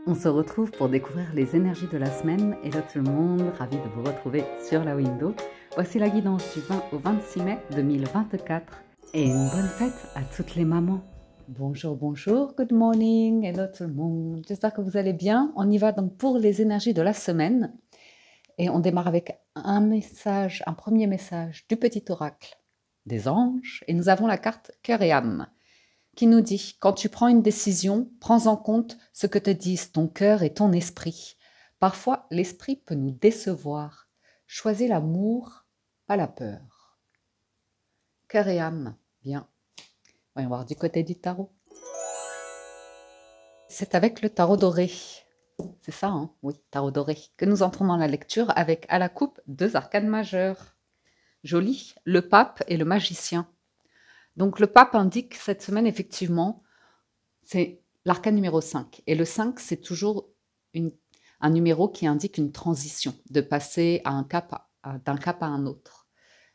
On se retrouve pour découvrir les énergies de la semaine. Hello tout le monde, ravi de vous retrouver sur la window. Voici la guidance du 20 au 26 mai 2024 et une bonne fête à toutes les mamans. Bonjour, bonjour, good morning, hello tout le monde. J'espère que vous allez bien. On y va donc pour les énergies de la semaine et on démarre avec un premier message du petit oracle des anges et nous avons la carte cœur et âme qui nous dit « Quand tu prends une décision, prends en compte ce que te disent ton cœur et ton esprit. Parfois, l'esprit peut nous décevoir. Choisis l'amour, pas la peur. » Cœur et âme, bien. Voyons voir du côté du tarot. C'est avec le tarot doré. C'est ça, hein? Oui, tarot doré. Que nous entrons dans la lecture avec à la coupe 2 arcanes majeurs. Joli, le pape et le magicien. Donc le pape indique cette semaine, effectivement, c'est l'arcane numéro 5. Et le 5, c'est toujours un numéro qui indique une transition, de passer à d'un cap à un autre.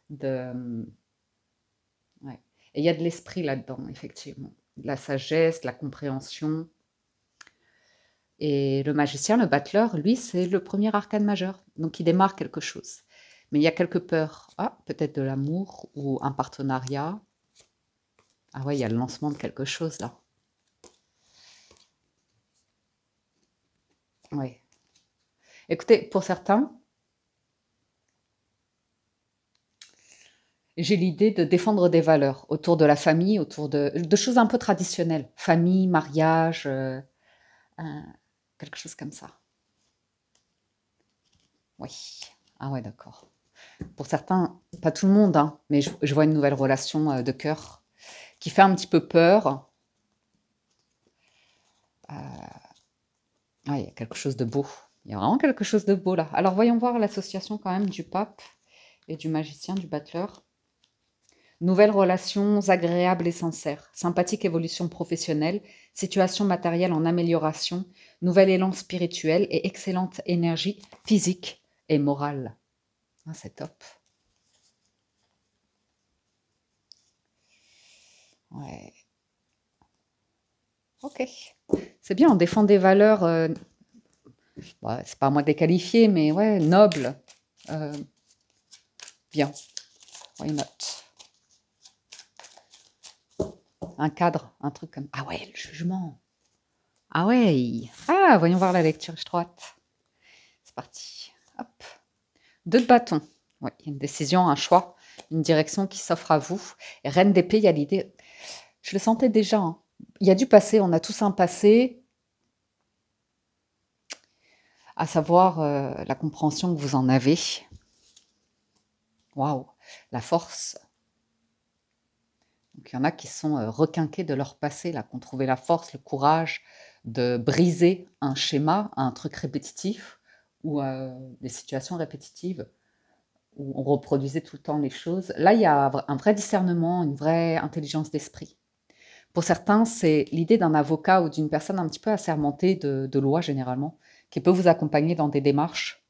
Ouais. Et il y a de l'esprit là-dedans, effectivement. De la sagesse, de la compréhension. Et le magicien, le battleur, lui, c'est le premier arcane majeur. Donc il démarre quelque chose. Mais il y a quelques peurs. Ah, peut-être de l'amour ou un partenariat. Ah ouais, il y a le lancement de quelque chose là. Oui. Écoutez, pour certains, j'ai l'idée de défendre des valeurs autour de la famille, autour de choses un peu traditionnelles. Famille, mariage, quelque chose comme ça. Oui. Ah ouais, d'accord. Pour certains, pas tout le monde, hein, mais je vois une nouvelle relation de cœur qui fait un petit peu peur. Ah, il y a quelque chose de beau. Il y a vraiment quelque chose de beau là. Alors voyons voir l'association quand même du pape et du magicien, du battleur. Nouvelles relations agréables et sincères, sympathique évolution professionnelle, situation matérielle en amélioration, nouvel élan spirituel et excellente énergie physique et morale. Ah, c'est top. Ouais. Ok. C'est bien, on défend des valeurs, ouais, c'est pas à moi de les qualifier, mais ouais, nobles. Bien. Why not? Un cadre, un truc comme... Ah ouais, le jugement. Ah ouais. Ah, voyons voir la lecture, je droite. C'est parti. Hop. 2 de bâton. Ouais, il y a une décision, un choix, une direction qui s'offre à vous. Et reine d'épée, il y a l'idée... Je le sentais déjà. Hein. Il y a du passé, on a tous un passé, à savoir la compréhension que vous en avez. Waouh, la force. Donc, il y en a qui sont requinqués de leur passé, là, qui ont trouvé la force, le courage de briser un schéma, un truc répétitif, ou des situations répétitives, où on reproduisait tout le temps les choses. Là, il y a un vrai discernement, une vraie intelligence d'esprit. Pour certains, c'est l'idée d'un avocat ou d'une personne un petit peu assermentée de loi, généralement, qui peut vous accompagner dans des démarches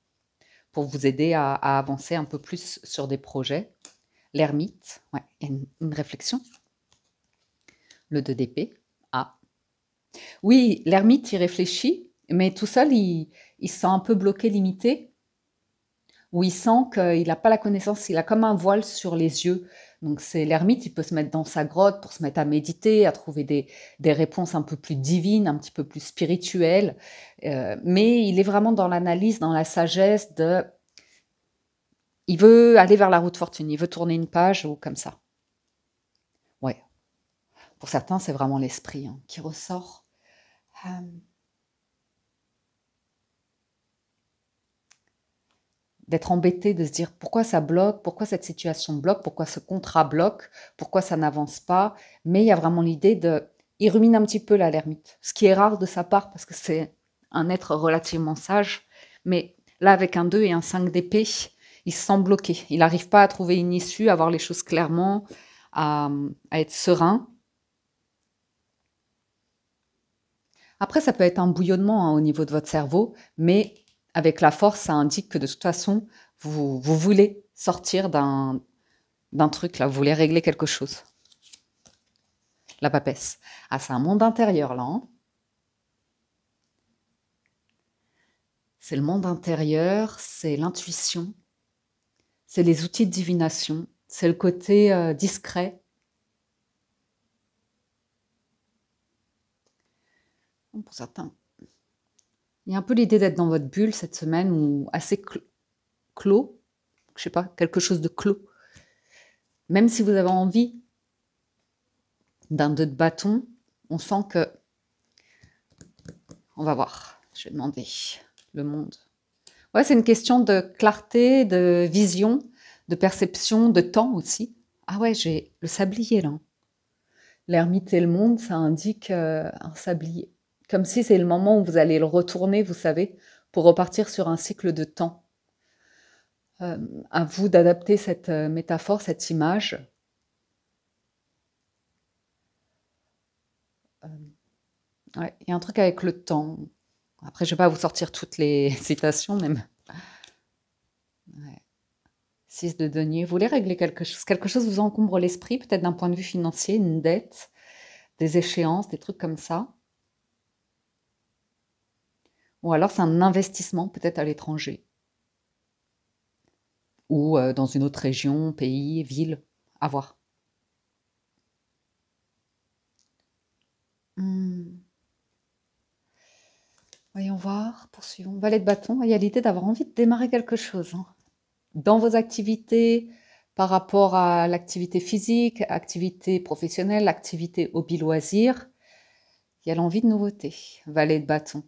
pour vous aider à avancer un peu plus sur des projets. L'ermite, ouais, il y a une réflexion. Le 2 d'épée. Ah. Oui, l'ermite, il réfléchit, mais tout seul, il se sent un peu bloqué, limité, où il sent qu'il n'a pas la connaissance, il a comme un voile sur les yeux. Donc c'est l'ermite, il peut se mettre dans sa grotte pour se mettre à méditer, à trouver des réponses un peu plus divines, un petit peu plus spirituelles. Mais il est vraiment dans l'analyse, dans la sagesse de... Il veut aller vers la route fortune, il veut tourner une page ou comme ça. Ouais. Pour certains, c'est vraiment l'esprit hein, qui ressort. D'être embêté, de se dire pourquoi ça bloque, pourquoi cette situation bloque, pourquoi ce contrat bloque, pourquoi ça n'avance pas. Mais il y a vraiment l'idée de... Il rumine un petit peu là, l'ermite, ce qui est rare de sa part parce que c'est un être relativement sage. Mais là, avec un 2 et un 5 d'épée, il se sent bloqué. Il n'arrive pas à trouver une issue, à voir les choses clairement, à être serein. Après, ça peut être un bouillonnement hein, au niveau de votre cerveau, mais avec la force, ça indique que de toute façon, vous voulez sortir d'un truc, là, vous voulez régler quelque chose. La papesse. Ah, c'est un monde intérieur, là. Hein C'est le monde intérieur, c'est l'intuition, c'est les outils de divination, c'est le côté discret. Pour certains, il y a un peu l'idée d'être dans votre bulle cette semaine ou assez clos, je sais pas, quelque chose de clos. Même si vous avez envie d'un 2 de bâton, on sent que... On va voir, je vais demander le monde. Ouais, c'est une question de clarté, de vision, de perception, de temps aussi. Ah ouais, j'ai le sablier là. L'ermite et le monde, ça indique un sablier. Comme si c'est le moment où vous allez le retourner, vous savez, pour repartir sur un cycle de temps. À vous d'adapter cette métaphore, cette image. Ouais, il y a un truc avec le temps. Après, je ne vais pas vous sortir toutes les citations, même. Ouais. 6 de denier. Vous voulez régler quelque chose? Quelque chose vous encombre l'esprit, peut-être d'un point de vue financier, une dette, des échéances, des trucs comme ça. Ou alors c'est un investissement peut-être à l'étranger. Ou dans une autre région, pays, ville, à voir. Voyons voir, poursuivons. Valet de bâton, il y a l'idée d'avoir envie de démarrer quelque chose. Hein. Dans vos activités, par rapport à l'activité physique, activité professionnelle, activité hobby-loisir, il y a l'envie de nouveauté. Valet de bâton.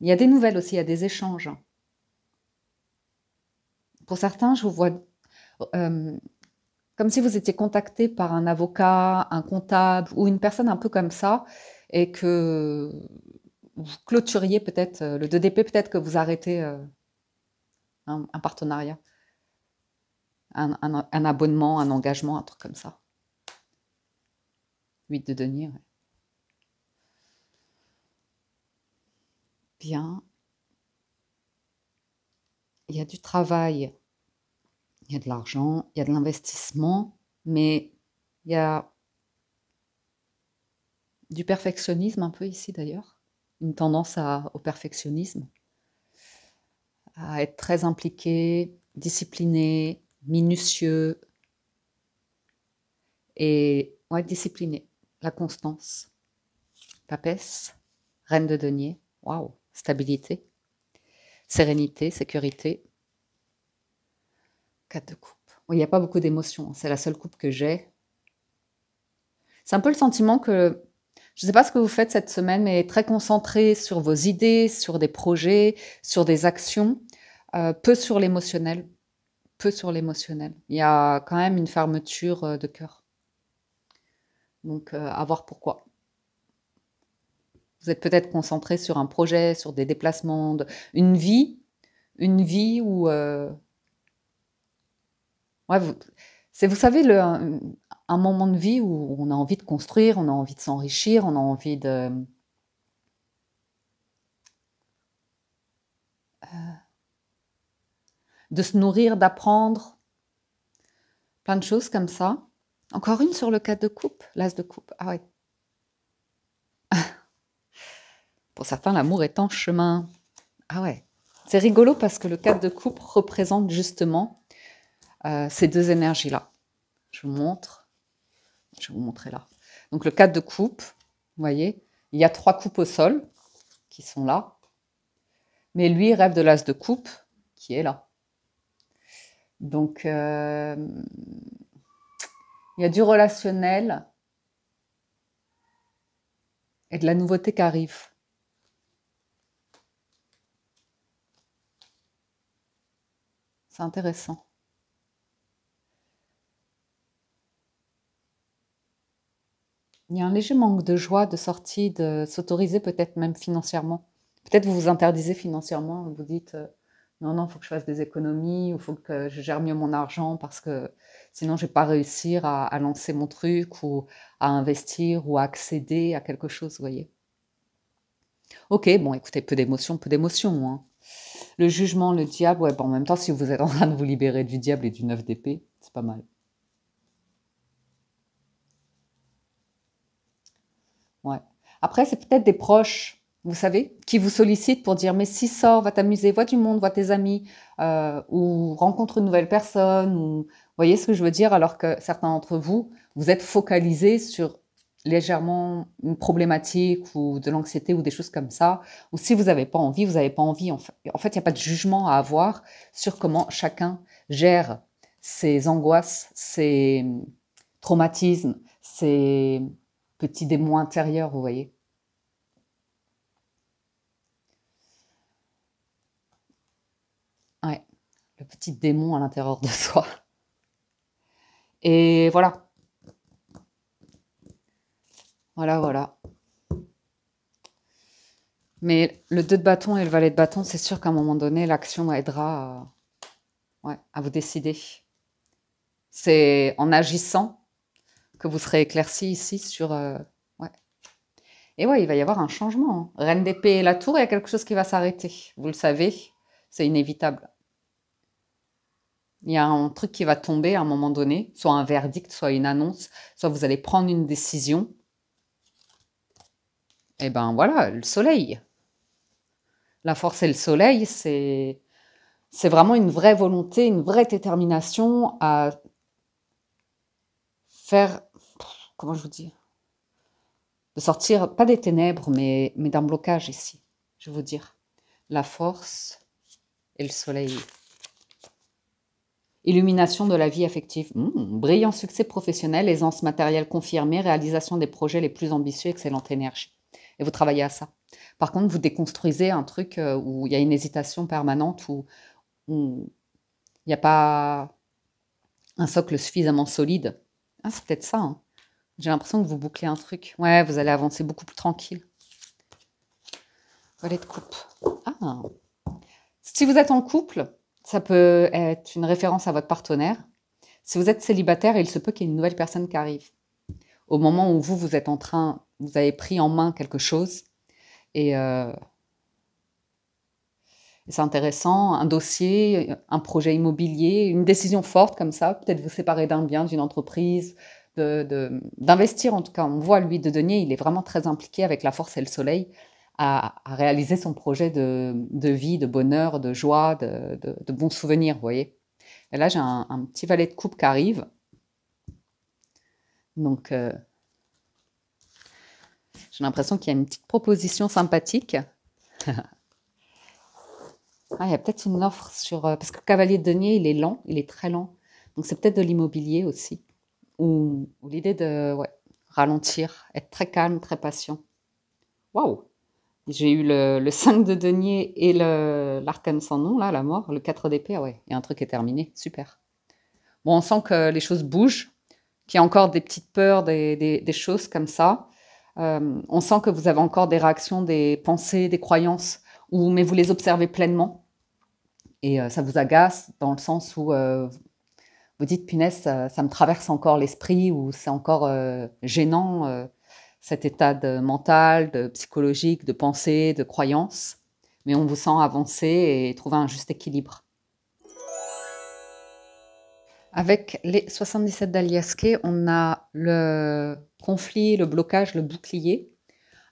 Il y a des nouvelles aussi, il y a des échanges. Pour certains, je vous vois comme si vous étiez contacté par un avocat, un comptable ou une personne un peu comme ça et que vous clôturiez peut-être, le 2DP, peut-être que vous arrêtez un partenariat, un abonnement, un engagement, un truc comme ça. 8 de denier, ouais. Bien. Il y a du travail, il y a de l'argent, il y a de l'investissement, mais il y a du perfectionnisme un peu ici d'ailleurs, une tendance au perfectionnisme, à être très impliqué, discipliné, minutieux et ouais, discipliné. La constance. Papesse, reine de denier, waouh, stabilité, sérénité, sécurité. 4 de coupe. Oui, il n'y a pas beaucoup d'émotions, c'est la seule coupe que j'ai. C'est un peu le sentiment que, je ne sais pas ce que vous faites cette semaine, mais très concentré sur vos idées, sur des projets, sur des actions, peu sur l'émotionnel. Peu sur l'émotionnel. Il y a quand même une fermeture de cœur. Donc, à voir pourquoi. Vous êtes peut-être concentré sur un projet, sur des déplacements, une vie où... ouais, vous savez, un moment de vie où on a envie de construire, on a envie de s'enrichir, on a envie de se nourrir, d'apprendre, plein de choses comme ça. Encore une sur le 4 de coupe, l'as de coupe. Ah ouais. Pour certains, l'amour est en chemin. Ah ouais. C'est rigolo parce que le 4 de coupe représente justement ces deux énergies-là. Je vous montre. Je vais vous montrer là. Donc le 4 de coupe, vous voyez, il y a 3 coupes au sol qui sont là. Mais lui rêve de l'as de coupe qui est là. Donc, il y a du relationnel et de la nouveauté qui arrive. C'est intéressant. Il y a un léger manque de joie, de sortie, de s'autoriser peut-être même financièrement. Peut-être vous vous interdisez financièrement, vous dites non, non, il faut que je fasse des économies, il faut que je gère mieux mon argent parce que sinon je ne vais pas réussir à lancer mon truc ou à investir ou à accéder à quelque chose, vous voyez. Ok, bon, écoutez, peu d'émotions, hein. Le jugement, le diable, ouais, bon, en même temps, si vous êtes en train de vous libérer du diable et du 9 d'épée, c'est pas mal. Ouais. Après, c'est peut-être des proches vous savez, qui vous sollicite pour dire mais si sors, va t'amuser, vois du monde, vois tes amis, ou rencontre une nouvelle personne, ou vous voyez ce que je veux dire, alors que certains d'entre vous, vous êtes focalisés sur légèrement une problématique ou de l'anxiété ou des choses comme ça, ou si vous n'avez pas envie, vous n'avez pas envie. En fait, il n'y a pas de jugement à avoir sur comment chacun gère ses angoisses, ses traumatismes, ses petits démons intérieurs, vous voyez. Ouais, le petit démon à l'intérieur de soi. Et voilà, voilà, voilà. Mais le 2 de bâton et le valet de bâton, c'est sûr qu'à un moment donné, l'action aidera ouais, à vous décider. C'est en agissant que vous serez éclairci ici sur... ouais. Et ouais, il va y avoir un changement, hein. Reine d'épée et la tour, il y a quelque chose qui va s'arrêter. Vous le savez, c'est inévitable. Il y a un truc qui va tomber à un moment donné, soit un verdict, soit une annonce, soit vous allez prendre une décision. Et ben voilà, le soleil. La force et le soleil, c'est vraiment une vraie volonté, une vraie détermination à faire, comment je vous dis, de sortir, pas des ténèbres, mais d'un blocage ici, je vais vous dire. La force et le soleil. Illumination de la vie affective. Brillant succès professionnel, aisance matérielle confirmée, réalisation des projets les plus ambitieux, excellente énergie. Et vous travaillez à ça. Par contre, vous déconstruisez un truc où il y a une hésitation permanente, où il n'y a pas un socle suffisamment solide. Ah, c'est peut-être ça, hein. J'ai l'impression que vous bouclez un truc. Ouais, vous allez avancer beaucoup plus tranquille. Valet de coupe. Ah. Si vous êtes en couple, ça peut être une référence à votre partenaire. Si vous êtes célibataire, il se peut qu'il y ait une nouvelle personne qui arrive. Au moment où vous êtes en train, vous avez pris en main quelque chose et c'est intéressant, un dossier, un projet immobilier, une décision forte comme ça, peut-être vous séparer d'un bien, d'une entreprise, d'investir en tout cas. On voit lui de denier, il est vraiment très impliqué avec la force et le soleil à réaliser son projet de vie, de bonheur, de joie, de bons souvenirs, vous voyez. Et là, j'ai un petit valet de coupe qui arrive. Donc, j'ai l'impression qu'il y a une petite proposition sympathique. Ah, il y a peut-être une offre sur... parce que cavalier de denier, il est lent, il est très lent. Donc, c'est peut-être de l'immobilier aussi. Ou l'idée de ouais, ralentir, être très calme, très patient. Waouh! J'ai eu le 5 de denier et l'arcane sans nom, là, la mort, le 4 d'épée. Ah ouais, et un truc est terminé. Super. Bon, on sent que les choses bougent, qu'il y a encore des petites peurs, des choses comme ça. On sent que vous avez encore des réactions, des pensées, des croyances, mais vous les observez pleinement. Et ça vous agace dans le sens où vous dites, punaise, ça me traverse encore l'esprit, ou c'est encore gênant, cet état mental, de psychologique, de pensée, de croyance. Mais on vous sent avancer et trouver un juste équilibre. Avec les 77 d'Aliasqué, on a le conflit, le blocage, le bouclier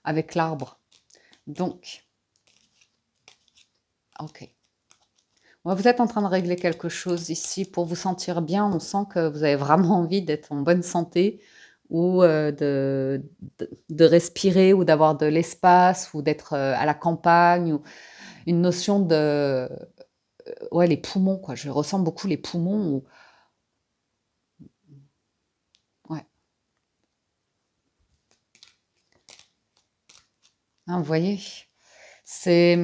avec l'arbre. Donc, ok. Vous êtes en train de régler quelque chose ici pour vous sentir bien. On sent que vous avez vraiment envie d'être en bonne santé ou de respirer ou d'avoir de l'espace ou d'être à la campagne ou une notion de... ouais, les poumons, quoi. Je ressens beaucoup les poumons. Ouais. Hein, vous voyez, c'est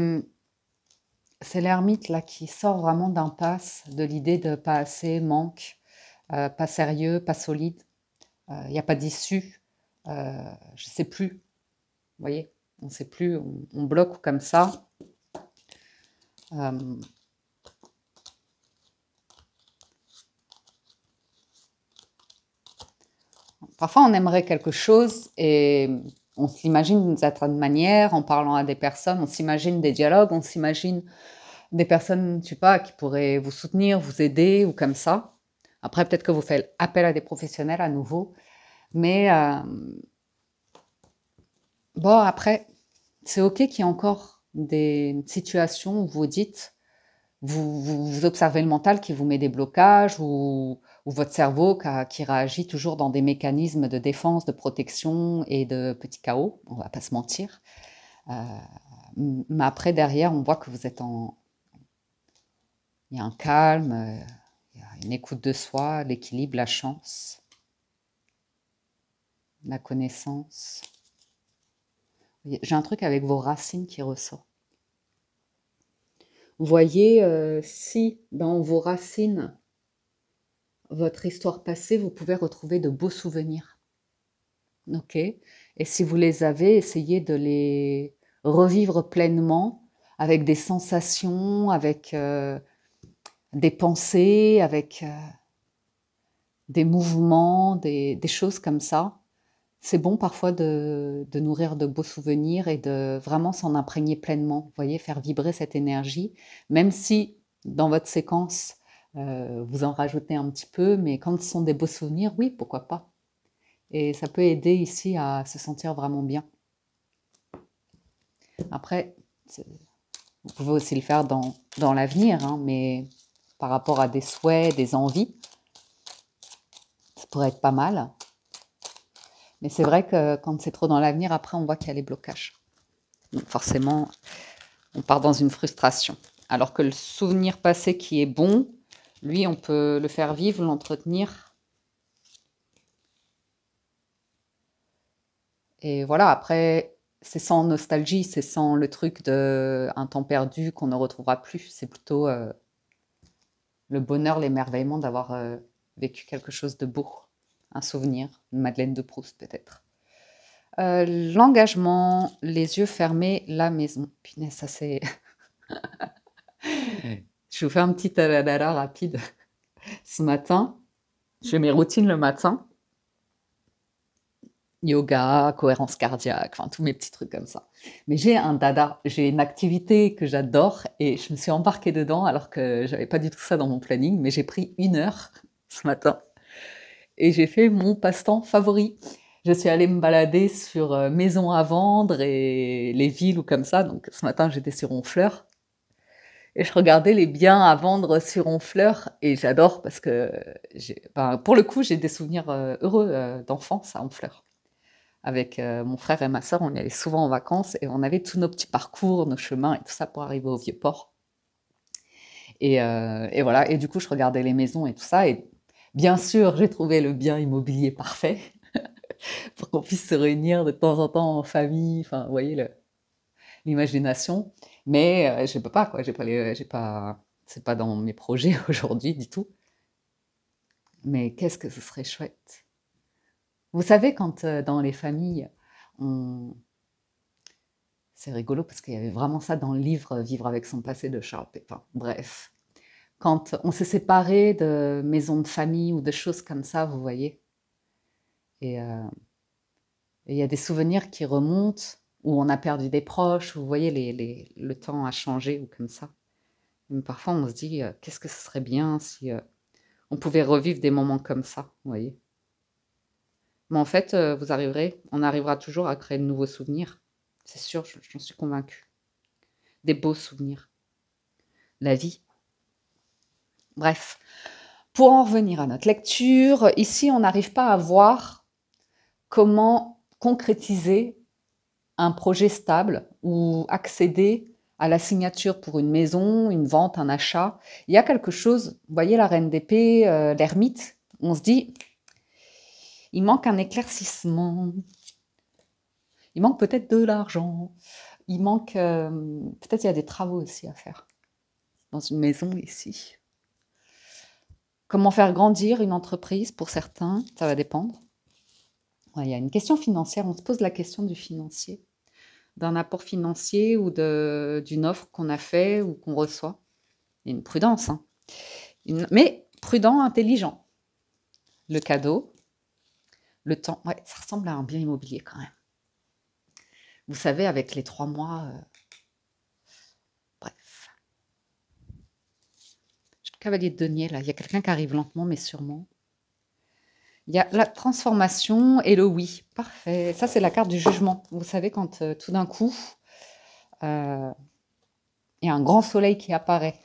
l'ermite là qui sort vraiment d'impasse, de l'idée de pas assez, manque, pas sérieux, pas solide. Il n'y a pas d'issue. Je ne sais plus. Vous voyez, on ne sait plus. On bloque comme ça. Parfois, on aimerait quelque chose et on s'imagine d'une certaine manière en parlant à des personnes. On s'imagine des dialogues. On s'imagine des personnes, je sais pas, qui pourraient vous soutenir, vous aider ou comme ça. Après, peut-être que vous faites appel à des professionnels à nouveau. Mais bon, après, c'est OK qu'il y ait encore des situations où vous dites, vous observez le mental qui vous met des blocages ou votre cerveau qui réagit toujours dans des mécanismes de défense, de protection et de petit chaos, on va pas se mentir. Mais après, derrière, on voit que vous êtes il y a un calme, il y a une écoute de soi, l'équilibre, la chance, la connaissance. J'ai un truc avec vos racines qui ressort. Vous voyez, si dans vos racines, votre histoire passée, vous pouvez retrouver de beaux souvenirs. OK? Et si vous les avez, essayez de les revivre pleinement avec des sensations, avec des pensées, avec des mouvements, des choses comme ça. C'est bon parfois de nourrir de beaux souvenirs et de vraiment s'en imprégner pleinement. Vous voyez, faire vibrer cette énergie, même si dans votre séquence, vous en rajoutez un petit peu, mais quand ce sont des beaux souvenirs, oui, pourquoi pas. Et ça peut aider ici à se sentir vraiment bien. Après, vous pouvez aussi le faire dans l'avenir, hein, mais par rapport à des souhaits, des envies, ça pourrait être pas mal. Mais c'est vrai que quand c'est trop dans l'avenir, après, on voit qu'il y a les blocages. Donc forcément, on part dans une frustration. Alors que le souvenir passé qui est bon, lui, on peut le faire vivre, l'entretenir. Et voilà, après, c'est sans nostalgie, c'est sans le truc d'un temps perdu qu'on ne retrouvera plus. C'est plutôt le bonheur, l'émerveillement d'avoir vécu quelque chose de beau. Un souvenir, une Madeleine de Proust peut-être. L'engagement, les yeux fermés, la maison. Punaise, ça c'est... Je vous fais un petit taladala rapide. Ce matin, je fais mes routines le matin. Yoga, cohérence cardiaque, enfin tous mes petits trucs comme ça. Mais j'ai un dada, j'ai une activité que j'adore et je me suis embarquée dedans alors que j'avais pas du tout ça dans mon planning, mais j'ai pris 1 heure ce matin et j'ai fait mon passe-temps favori. Je suis allée me balader sur maisons à vendre et les villes ou comme ça. Donc ce matin j'étais sur Honfleur et je regardais les biens à vendre sur Honfleur et j'adore parce que pour le coup j'ai des souvenirs heureux d'enfance à Honfleur. Avec mon frère et ma sœur, on y allait souvent en vacances et on avait tous nos petits parcours, nos chemins et tout ça pour arriver au Vieux-Port. Et voilà, et du coup, je regardais les maisons et tout ça. Et bien sûr, j'ai trouvé le bien immobilier parfait pour qu'on puisse se réunir de temps en temps en famille. Enfin, vous voyez l'imagination. Mais je peux pas, quoi. C'est pas dans mes projets aujourd'hui du tout. Mais qu'est-ce que ce serait chouette. Vous savez, quand dans les familles, c'est rigolo parce qu'il y avait vraiment ça dans le livre Vivre avec son passé de Charles Pépin. Bref, quand on s'est séparé de maisons de famille ou de choses comme ça, vous voyez, et il y a des souvenirs qui remontent où on a perdu des proches, où vous voyez, le temps a changé ou comme ça. Mais parfois, on se dit, qu'est-ce que ce serait bien si on pouvait revivre des moments comme ça, vous voyez. Mais en fait, on arrivera toujours à créer de nouveaux souvenirs. C'est sûr, j'en suis convaincue. Des beaux souvenirs. La vie. Bref, pour en revenir à notre lecture, ici, on n'arrive pas à voir comment concrétiser un projet stable ou accéder à la signature pour une maison, une vente, un achat. Il y a quelque chose, vous voyez la reine d'épée, l'ermite, on se dit, il manque un éclaircissement, il manque peut-être de l'argent, il manque, peut-être il y a des travaux aussi à faire dans une maison ici. Comment faire grandir une entreprise pour certains, ça va dépendre. Ouais, il y a une question financière, on se pose la question du financier, d'un apport financier ou d'une offre qu'on a fait ou qu'on reçoit. Il y a une prudence, hein. Mais prudent, intelligent. Le cadeau, le temps, ouais, ça ressemble à un bien immobilier quand même. Vous savez, avec les 3 mois, bref. J'ai le cavalier de denier là, il y a quelqu'un qui arrive lentement mais sûrement. Il y a la transformation et le oui. Parfait. Ça, c'est la carte du jugement. Vous savez, quand tout d'un coup, euh, il y a un grand soleil qui apparaît,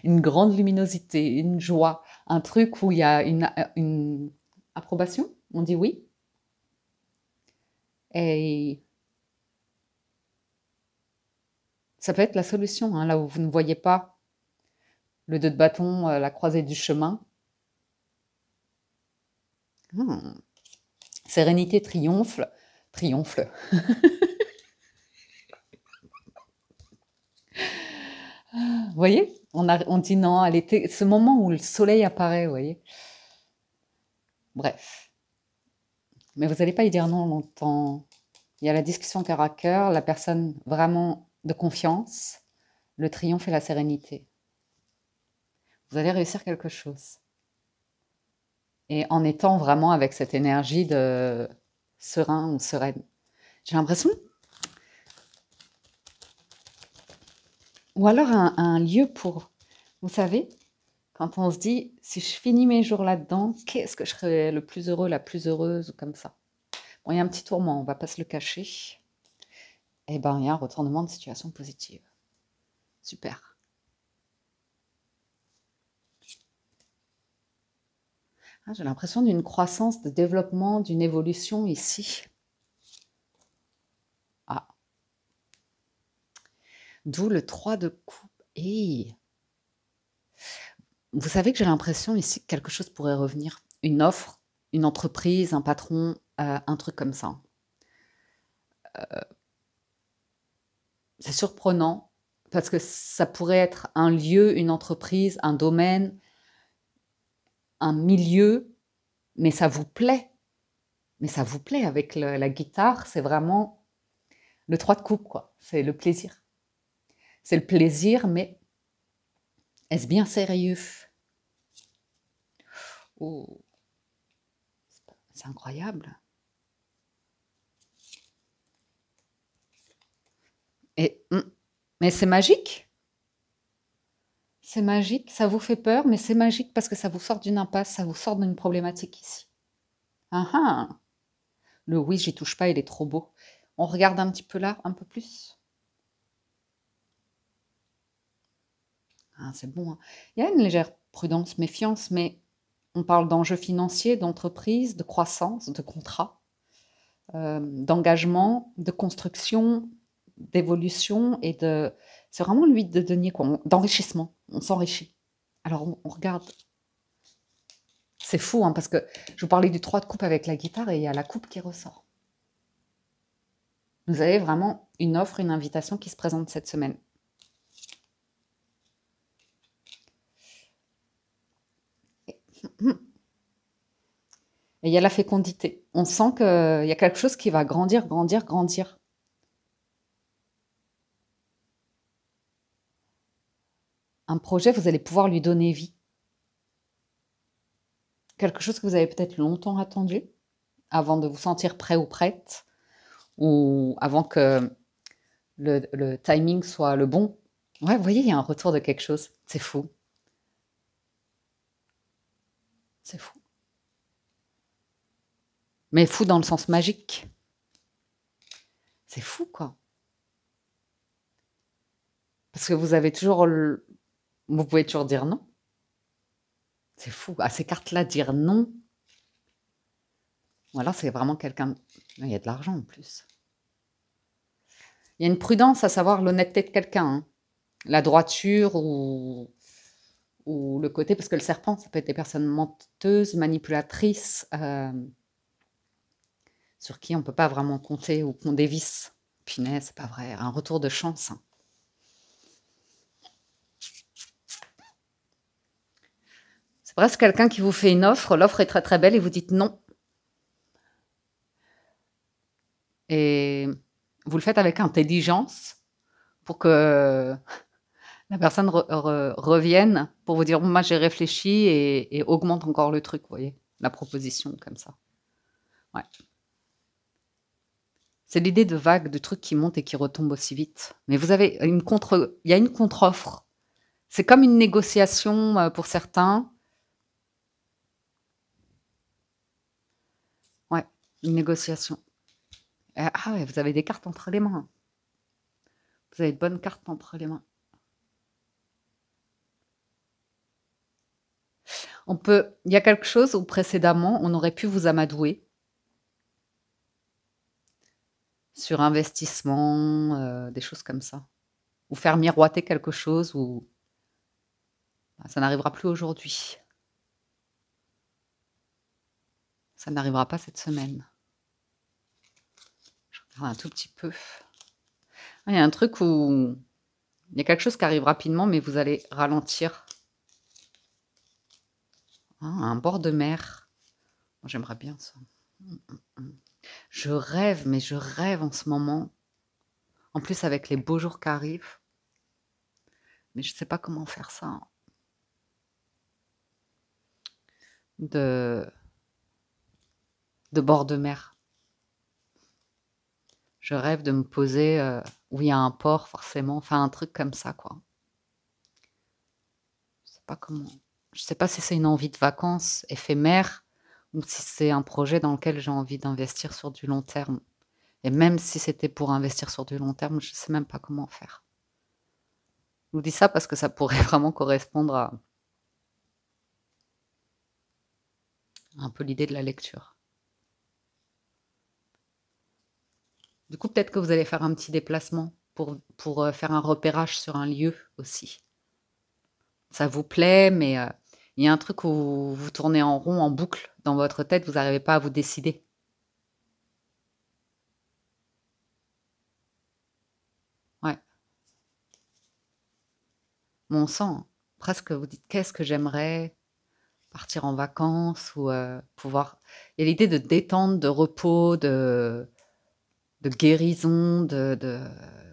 une grande luminosité, une joie, un truc où il y a une approbation, on dit oui, et ça peut être la solution, hein, là où vous ne voyez pas le 2 de bâton, la croisée du chemin. Hmm. Sérénité triomphe. Triomphe. Vous voyez, on dit non à l'été, ce moment où le soleil apparaît, vous voyez. Bref, mais vous n'allez pas y dire non longtemps. Il y a la discussion cœur à cœur, la personne vraiment de confiance, le triomphe et la sérénité. Vous allez réussir quelque chose. Et en étant vraiment avec cette énergie de serein ou sereine. J'ai l'impression. Ou alors un lieu pour, vous savez, quand on se dit, si je finis mes jours là-dedans, qu'est-ce que je serais le plus heureux, la plus heureuse, ou comme ça. Bon, il y a un petit tourment, on ne va pas se le cacher. Eh bien, il y a un retournement de situation positive. Super. Ah, j'ai l'impression d'une croissance, de développement, d'une évolution ici. Ah. D'où le 3 de coupe. Et vous savez que j'ai l'impression ici que quelque chose pourrait revenir. Une offre, une entreprise, un patron, un truc comme ça. C'est surprenant parce que ça pourrait être un lieu, une entreprise, un domaine, un milieu, mais ça vous plaît. Mais ça vous plaît avec la guitare, c'est vraiment le 3 de coupe, quoi. C'est le plaisir. C'est le plaisir, mais est-ce bien sérieux? Oh, c'est incroyable. Et, mais c'est magique. C'est magique, ça vous fait peur, mais c'est magique parce que ça vous sort d'une impasse, ça vous sort d'une problématique ici. Ah ah, le oui, j'y touche pas, il est trop beau. On regarde un petit peu là, un peu plus. Ah, c'est bon, hein. Il y a une légère prudence, méfiance, mais on parle d'enjeux financiers, d'entreprise, de croissance, de contrat, d'engagement, de construction, d'évolution et de... C'est vraiment l'huile de denier, quoi, d'enrichissement. On s'enrichit. Alors on regarde. C'est fou, hein, parce que je vous parlais du 3 de coupe avec la guitare et il y a la coupe qui ressort. Vous avez vraiment une offre, une invitation qui se présente cette semaine. Et il y a la fécondité. On sent qu'il y a quelque chose qui va grandir, grandir, grandir. Un projet, vous allez pouvoir lui donner vie. Quelque chose que vous avez peut-être longtemps attendu avant de vous sentir prêt ou prête, ou avant que le timing soit le bon. Ouais, vous voyez, il y a un retour de quelque chose. C'est fou. C'est fou. Mais fou dans le sens magique. C'est fou, quoi. Parce que vous avez toujours... Vous pouvez toujours dire non. C'est fou. À ces cartes-là, dire non. Ou alors, c'est vraiment quelqu'un... Il y a de l'argent en plus. Il y a une prudence à savoir l'honnêteté de quelqu'un. Hein. La droiture ou le côté... Parce que le serpent, ça peut être des personnes menteuses, manipulatrices, sur qui on ne peut pas vraiment compter ou qu'on dévisse. Punaise, c'est pas vrai. Un retour de chance. Hein. C'est presque quelqu'un qui vous fait une offre, l'offre est très très belle et vous dites non. Et vous le faites avec intelligence pour que la personne revienne pour vous dire moi j'ai réfléchi et augmente encore le truc, vous voyez, la proposition comme ça. Ouais. C'est l'idée de vague, de trucs qui montent et qui retombent aussi vite. Mais vous avez il y a une contre-offre. C'est comme une négociation pour certains. Ouais, une négociation. Ah ouais, vous avez des cartes entre les mains. Vous avez de bonnes cartes entre les mains. Il y a quelque chose où précédemment, on aurait pu vous amadouer sur investissement, des choses comme ça. Ou faire miroiter quelque chose, ou ça n'arrivera plus aujourd'hui. Ça n'arrivera pas cette semaine. Je regarde un tout petit peu. Il y a un truc où il y a quelque chose qui arrive rapidement, mais vous allez ralentir. Un bord de mer. Moi, j'aimerais bien ça. Je rêve, mais je rêve en ce moment. En plus, avec les beaux jours qui arrivent. Mais je ne sais pas comment faire ça. De bord de mer. Je rêve de me poser où il y a un port, forcément. Enfin, un truc comme ça, quoi. Je sais pas comment. Je sais pas si c'est une envie de vacances éphémère ou si c'est un projet dans lequel j'ai envie d'investir sur du long terme. Et même si c'était pour investir sur du long terme, je sais même pas comment faire. Je vous dis ça parce que ça pourrait vraiment correspondre à un peu l'idée de la lecture. Du coup, peut-être que vous allez faire un petit déplacement pour faire un repérage sur un lieu aussi. Ça vous plaît, mais il y a un truc où vous tournez en rond, en boucle dans votre tête, vous n'arrivez pas à vous décider. Ouais. Mon sang, presque vous dites qu'est-ce que j'aimerais partir en vacances ou pouvoir. Il y a l'idée de détente, de repos, de guérison, de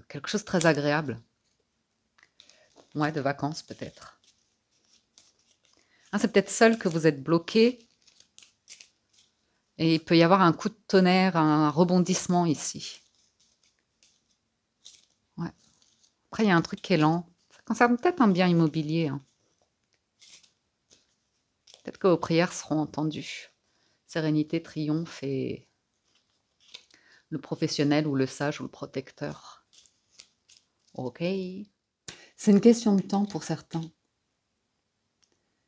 quelque chose de très agréable. Ouais, de vacances peut-être. C'est peut-être seul que vous êtes bloqué. Et il peut y avoir un coup de tonnerre, un rebondissement ici. Ouais. Après, il y a un truc qui est lent. Ça concerne peut-être un bien immobilier. Peut-être que vos prières seront entendues. Sérénité, triomphe et le professionnel ou le sage ou le protecteur. Ok. C'est une question de temps pour certains.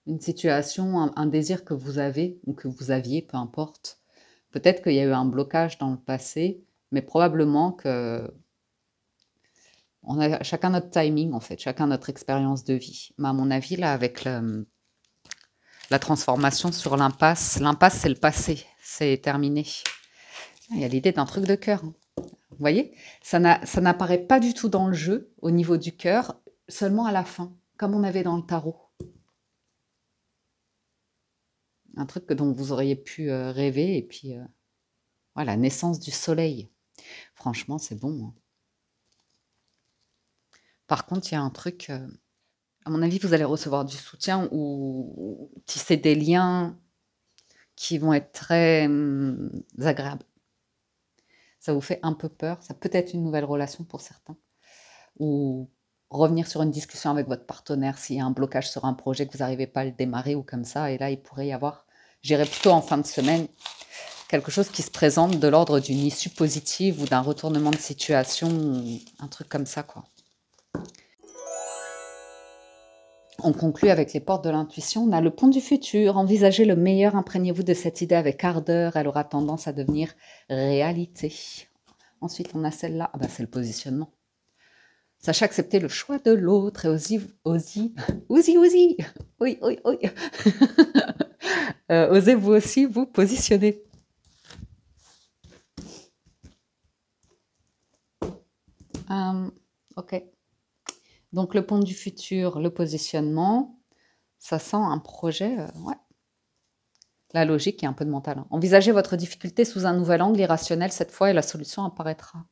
Une situation, un désir que vous avez ou que vous aviez, peu importe. Peut-être qu'il y a eu un blocage dans le passé, mais probablement que on a chacun notre timing, en fait, chacun notre expérience de vie. Mais à mon avis, là, avec la transformation sur l'impasse, l'impasse, c'est le passé, c'est terminé. Il y a l'idée d'un truc de cœur. Vous voyez, ça n'apparaît pas du tout dans le jeu, au niveau du cœur, seulement à la fin, comme on avait dans le tarot. Un truc dont vous auriez pu rêver, et puis voilà, la naissance du soleil. Franchement, c'est bon. Par contre, il y a un truc, à mon avis, vous allez recevoir du soutien ou tisser des liens qui vont être très agréables. Ça vous fait un peu peur, ça peut être une nouvelle relation pour certains, ou revenir sur une discussion avec votre partenaire s'il y a un blocage sur un projet que vous n'arrivez pas à le démarrer ou comme ça, et là, il pourrait y avoir, j'irais plutôt en fin de semaine, quelque chose qui se présente de l'ordre d'une issue positive ou d'un retournement de situation, un truc comme ça, quoi. On conclut avec les portes de l'intuition. On a le pont du futur. Envisagez le meilleur, imprégnez-vous de cette idée avec ardeur. Elle aura tendance à devenir réalité. Ensuite, on a celle-là. C'est le positionnement. Sachez accepter le choix de l'autre et osez. Oui. Osez vous aussi vous positionner. Ok. Donc, le pont du futur, le positionnement, ça sent un projet, ouais. La logique et un peu de mental. Envisagez votre difficulté sous un nouvel angle irrationnel cette fois et la solution apparaîtra.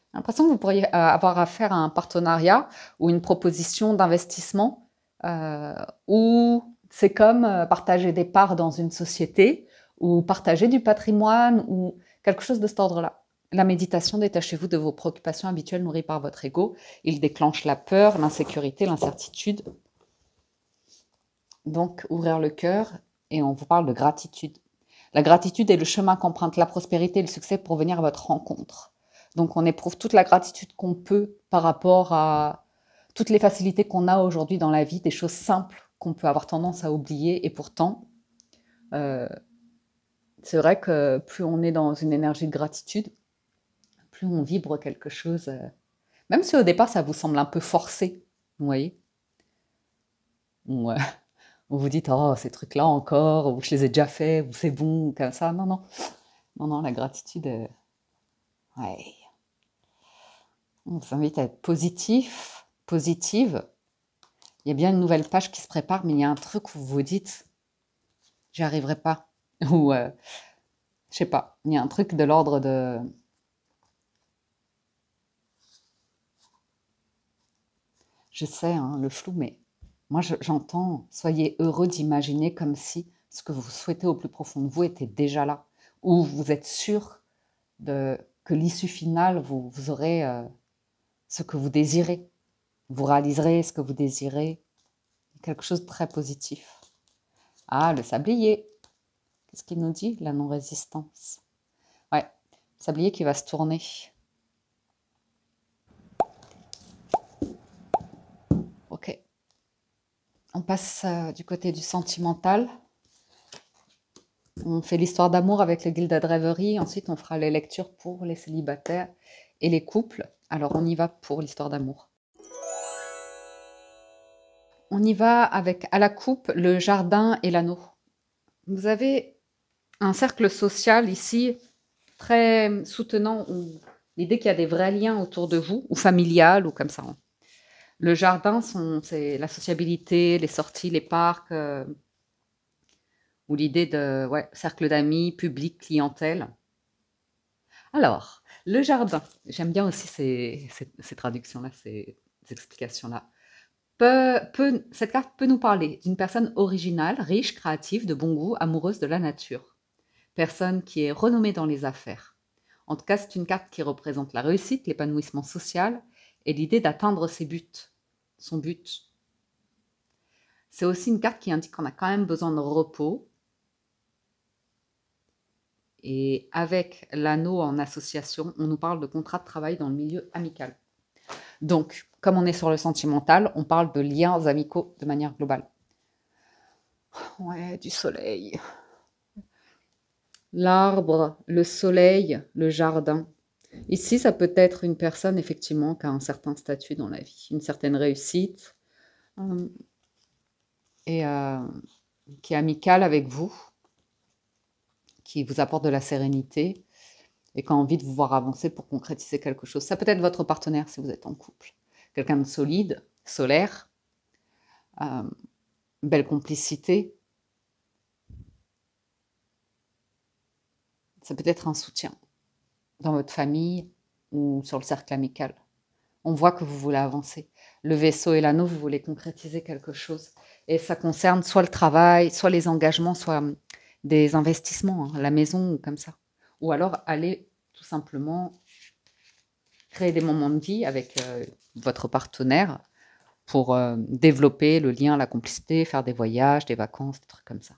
J'ai l'impression que vous pourriez avoir affaire à un partenariat ou une proposition d'investissement où c'est comme partager des parts dans une société ou partager du patrimoine ou quelque chose de cet ordre-là. La méditation, détachez-vous de vos préoccupations habituelles nourries par votre ego. Il déclenche la peur, l'insécurité, l'incertitude. Donc, ouvrir le cœur et on vous parle de gratitude. La gratitude est le chemin qu'emprunte la prospérité et le succès pour venir à votre rencontre. Donc on éprouve toute la gratitude qu'on peut par rapport à toutes les facilités qu'on a aujourd'hui dans la vie, des choses simples qu'on peut avoir tendance à oublier. Et pourtant, euh, c'est vrai que plus on est dans une énergie de gratitude, plus on vibre quelque chose, même si au départ ça vous semble un peu forcé, vous voyez, ou vous dites oh ces trucs-là encore, ou je les ai déjà faits, ou c'est bon, ou comme ça. Non, non, non, non, la gratitude, ouais. On vous invite à être positif, positive. Il y a bien une nouvelle page qui se prépare, mais il y a un truc où vous vous dites j'y arriverai pas, ou je sais pas, il y a un truc de l'ordre de je sais, hein, le flou, mais moi j'entends, soyez heureux d'imaginer comme si ce que vous souhaitez au plus profond de vous était déjà là, ou vous êtes sûr que l'issue finale, vous aurez ce que vous désirez, vous réaliserez ce que vous désirez, quelque chose de très positif. Ah, le sablier, qu'est-ce qu'il nous dit? La non-résistance. Ouais, le sablier qui va se tourner. Ok. On passe du côté du sentimental. On fait l'histoire d'amour avec le Gilded Reverie. Ensuite, on fera les lectures pour les célibataires et les couples. Alors, on y va pour l'histoire d'amour. On y va avec à la coupe le jardin et l'anneau. Vous avez un cercle social ici très soutenant, où l'idée qu'il y a des vrais liens autour de vous, ou familial, ou comme ça. Le jardin, c'est la sociabilité, les sorties, les parcs, ou l'idée de cercle d'amis, public, clientèle. Alors, le jardin, j'aime bien aussi ces traductions-là, ces explications-là. Cette carte peut nous parler d'une personne originale, riche, créative, de bon goût, amoureuse de la nature. Personne qui est renommée dans les affaires. En tout cas, c'est une carte qui représente la réussite, l'épanouissement social et l'idée d'atteindre son but. C'est aussi une carte qui indique qu'on a quand même besoin de repos. Et avec l'anneau en association, on nous parle de contrat de travail dans le milieu amical. Donc, comme on est sur le sentimental, on parle de liens amicaux de manière globale. Ouais, du soleil. L'arbre, le soleil, le jardin. Ici, ça peut être une personne, effectivement, qui a un certain statut dans la vie, une certaine réussite, et qui est amicale avec vous, qui vous apporte de la sérénité, et qui a envie de vous voir avancer pour concrétiser quelque chose. Ça peut être votre partenaire si vous êtes en couple. Quelqu'un de solide, solaire, belle complicité. Ça peut être un soutien dans votre famille ou sur le cercle amical. On voit que vous voulez avancer. Le vaisseau et l'anneau, vous voulez concrétiser quelque chose. Et ça concerne soit le travail, soit les engagements, soit des investissements, hein, la maison ou comme ça. Ou alors aller tout simplement créer des moments de vie avec votre partenaire pour développer le lien, la complicité, faire des voyages, des vacances, des trucs comme ça.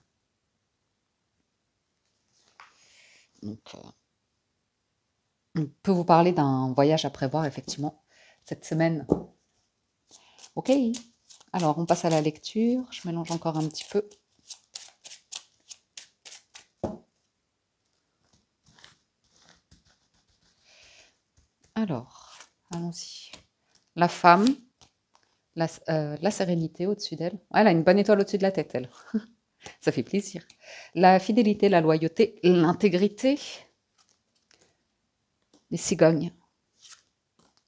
Donc, on peut vous parler d'un voyage à prévoir, effectivement, cette semaine. Ok, alors on passe à la lecture. Je mélange encore un petit peu. Alors, allons-y. La femme, la sérénité au-dessus d'elle. Elle a une bonne étoile au-dessus de la tête, elle. Ça fait plaisir. La fidélité, la loyauté, l'intégrité. Les cigognes.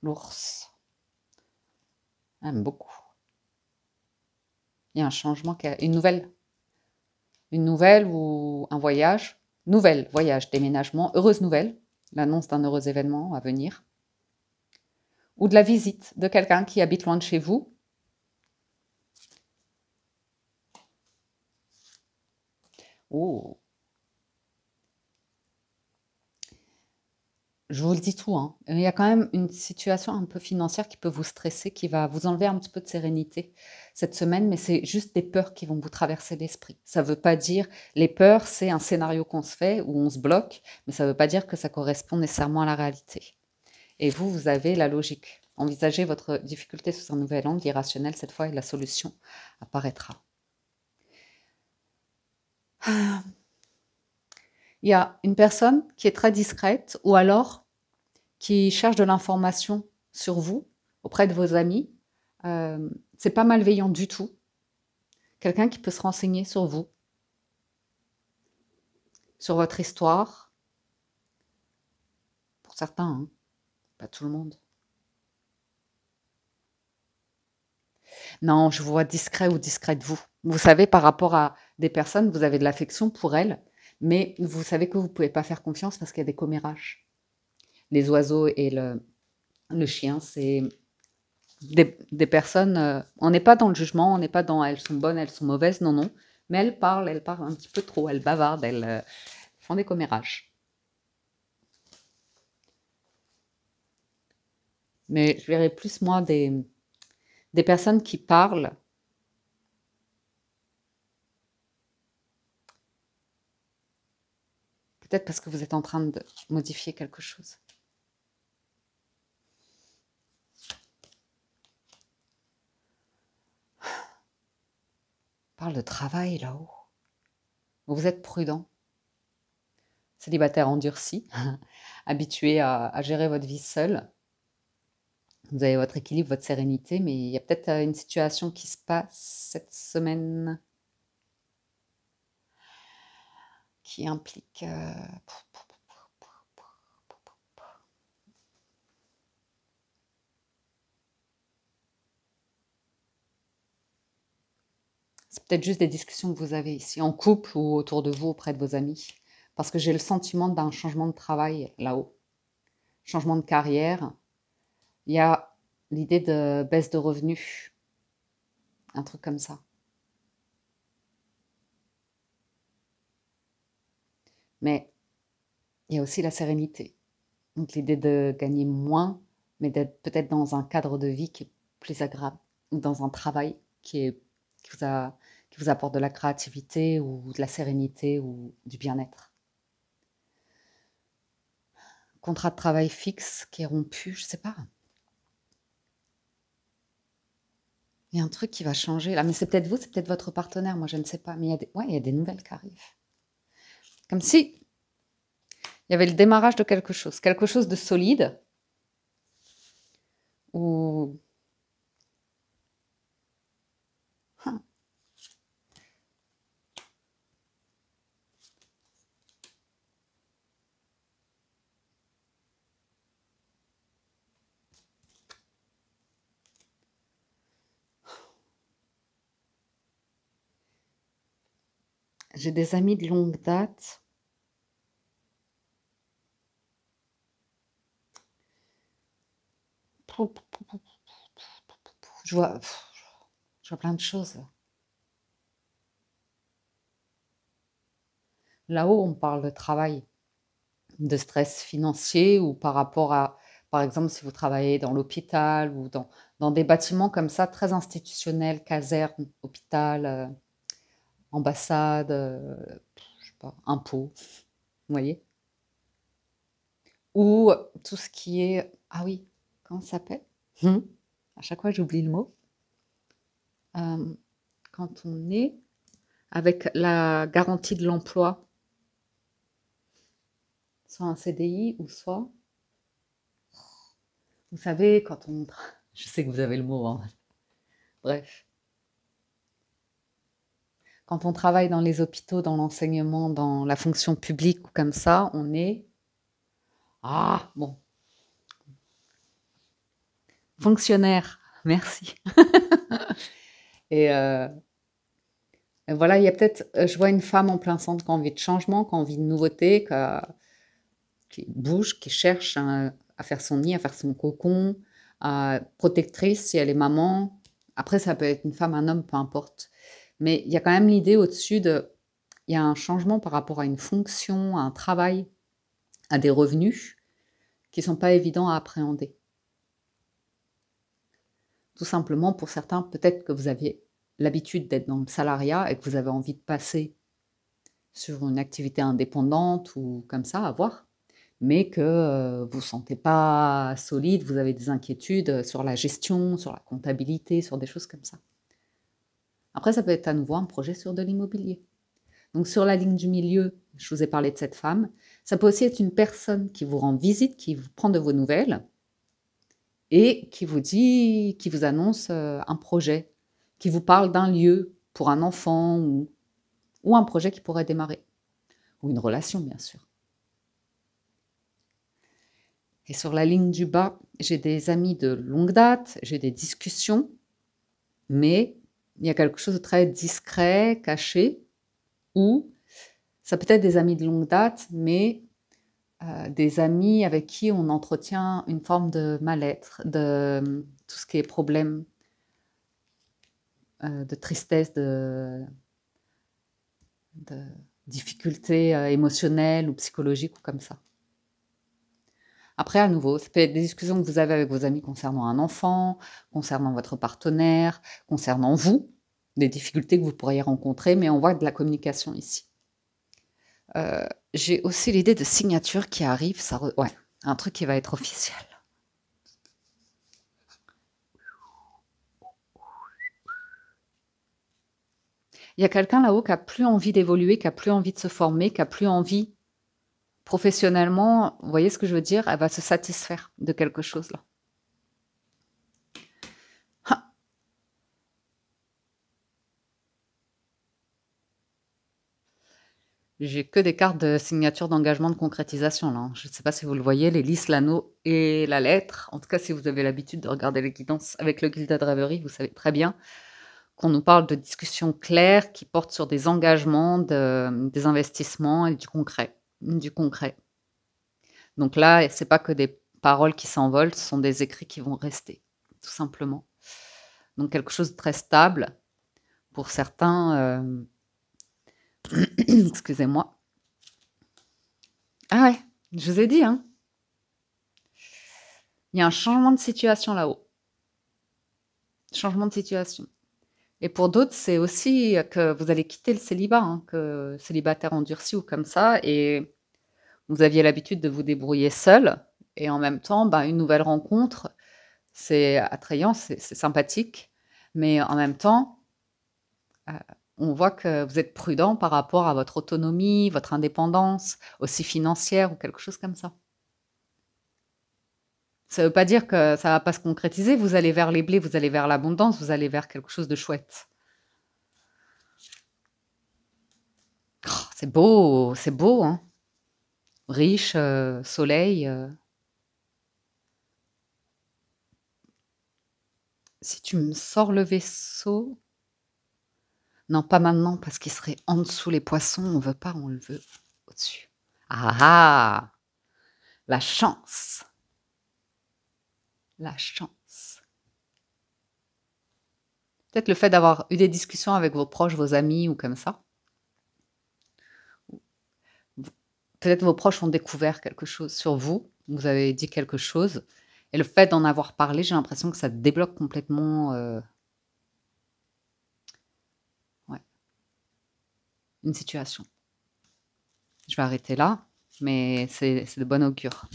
L'ours. J'aime beaucoup. Il y a un changement, une nouvelle. Une nouvelle ou un voyage. Nouvelle, voyage, déménagement. Heureuse nouvelle. L'annonce d'un heureux événement à venir. Ou de la visite de quelqu'un qui habite loin de chez vous. Oh. Je vous le dis tout, hein. Il y a quand même une situation un peu financière qui peut vous stresser, qui va vous enlever un petit peu de sérénité cette semaine, mais c'est juste des peurs qui vont vous traverser l'esprit. Ça ne veut pas dire... Les peurs, c'est un scénario qu'on se fait où on se bloque, mais ça ne veut pas dire que ça correspond nécessairement à la réalité. Et vous, vous avez la logique. Envisagez votre difficulté sous un nouvel angle irrationnel cette fois et la solution apparaîtra. Il y a une personne qui est très discrète ou alors qui cherche de l'information sur vous auprès de vos amis. C'est pas malveillant du tout. Quelqu'un qui peut se renseigner sur vous, sur votre histoire. Pour certains, hein, pas tout le monde. Non, je vous vois discret ou discrète vous. Vous savez, par rapport à des personnes, vous avez de l'affection pour elles, mais vous savez que vous ne pouvez pas faire confiance parce qu'il y a des commérages. Les oiseaux et le chien, c'est des personnes... on n'est pas dans le jugement, on n'est pas dans elles sont bonnes, elles sont mauvaises, non, non. Mais elles parlent un petit peu trop, elles bavardent, elles font des commérages. Mais je verrais plus, moi, des personnes qui parlent. Peut-être parce que vous êtes en train de modifier quelque chose. On parle de travail là-haut. Vous êtes prudent. Célibataire endurci, habitué à gérer votre vie seul. Vous avez votre équilibre, votre sérénité, mais il y a peut-être une situation qui se passe cette semaine qui implique... C'est peut-être juste des discussions que vous avez ici, en couple ou autour de vous, auprès de vos amis. Parce que j'ai le sentiment d'un changement de travail là-haut. Changement de carrière. Il y a l'idée de baisse de revenus. Un truc comme ça. Mais il y a aussi la sérénité. Donc l'idée de gagner moins, mais d'être peut-être dans un cadre de vie qui est plus agréable. Ou dans un travail qui vous apporte de la créativité ou de la sérénité ou du bien-être. Contrat de travail fixe qui est rompu, je sais pas. Il y a un truc qui va changer là, mais c'est peut-être vous, c'est peut-être votre partenaire, moi je ne sais pas. Mais il y a des nouvelles qui arrivent. Comme si il y avait le démarrage de quelque chose de solide, ou... J'ai des amis de longue date. Je vois plein de choses. Là-haut, on parle de travail, de stress financier ou par rapport à, par exemple, si vous travaillez dans l'hôpital ou dans des bâtiments comme ça, très institutionnels, casernes, hôpital, ambassade, je sais pas, impôts, vous voyez? Ou tout ce qui est... Ah oui, comment ça s'appelle? À chaque fois, j'oublie le mot. Quand on est avec la garantie de l'emploi, soit un CDI ou soit... Vous savez, quand on... Je sais que vous avez le mot, hein. Bref. Quand on travaille dans les hôpitaux, dans l'enseignement, dans la fonction publique ou comme ça, on est... Ah, bon. Fonctionnaire, merci. Et voilà, il y a peut-être... je vois une femme en plein centre qui a envie de changement, qui a envie de nouveauté, qui bouge, qui cherche à faire son nid, à faire son cocon, protectrice si elle est maman. Après, ça peut être une femme, un homme, peu importe. Mais il y a quand même l'idée au-dessus de... Il y a un changement par rapport à une fonction, à un travail, à des revenus qui ne sont pas évidents à appréhender. Tout simplement, pour certains, peut-être que vous aviez l'habitude d'être dans le salariat et que vous avez envie de passer sur une activité indépendante ou comme ça, à voir. mais que vous ne vous sentez pas solide, vous avez des inquiétudes sur la gestion, sur la comptabilité, sur des choses comme ça. Après, ça peut être à nouveau un projet sur de l'immobilier. Donc sur la ligne du milieu, je vous ai parlé de cette femme. Ça peut aussi être une personne qui vous rend visite, qui vous prend de vos nouvelles et qui vous dit, qui vous annonce un projet, qui vous parle d'un lieu pour un enfant ou un projet qui pourrait démarrer. Ou une relation, bien sûr. Et sur la ligne du bas, j'ai des amis de longue date, j'ai des discussions, mais il y a quelque chose de très discret, caché, ou ça peut être des amis de longue date, mais des amis avec qui on entretient une forme de mal-être, de tout ce qui est problème, de tristesse, de difficultés émotionnelles ou psychologiques ou comme ça. Après, à nouveau, ça peut être des discussions que vous avez avec vos amis concernant un enfant, concernant votre partenaire, concernant vous, des difficultés que vous pourriez rencontrer, mais on voit de la communication ici. J'ai aussi l'idée de signature qui arrive, ouais, un truc qui va être officiel. Il y a quelqu'un là-haut qui a plus envie d'évoluer, qui a plus envie de se former, qui a plus envie professionnellement, vous voyez ce que je veux dire? Elle va se satisfaire de quelque chose là. Ah. J'ai que des cartes de signature d'engagement de concrétisation là. Je ne sais pas si vous le voyez, l'hélice, l'anneau et la lettre. En tout cas, si vous avez l'habitude de regarder les guidances avec le Gilded Reverie, vous savez très bien qu'on nous parle de discussions claires qui portent sur des engagements, des investissements et du concret. Donc là, c'est pas que des paroles qui s'envolent, ce sont des écrits qui vont rester, tout simplement. Donc quelque chose de très stable. Pour certains, excusez-moi. Ah ouais, je vous ai dit, hein. Il y a un changement de situation là-haut. Changement de situation. Et pour d'autres, c'est aussi que vous allez quitter le célibat, hein, que célibataire endurci ou comme ça, et vous aviez l'habitude de vous débrouiller seul, et en même temps, une nouvelle rencontre, c'est attrayant, c'est sympathique, mais en même temps, on voit que vous êtes prudent par rapport à votre autonomie, votre indépendance, aussi financière ou quelque chose comme ça. Ça ne veut pas dire que ça ne va pas se concrétiser, vous allez vers les blés, vous allez vers l'abondance, vous allez vers quelque chose de chouette. Oh, c'est beau, hein. Riche, soleil. Si tu me sors le vaisseau... Non, pas maintenant, parce qu'il serait en dessous les poissons. On veut pas, on le veut au-dessus. Ah ah! La chance! La chance. Peut-être le fait d'avoir eu des discussions avec vos proches, vos amis ou comme ça. Peut-être vos proches ont découvert quelque chose sur vous. Vous avez dit quelque chose. Et le fait d'en avoir parlé, j'ai l'impression que ça débloque complètement une situation. Je vais arrêter là, mais c'est de bon augure.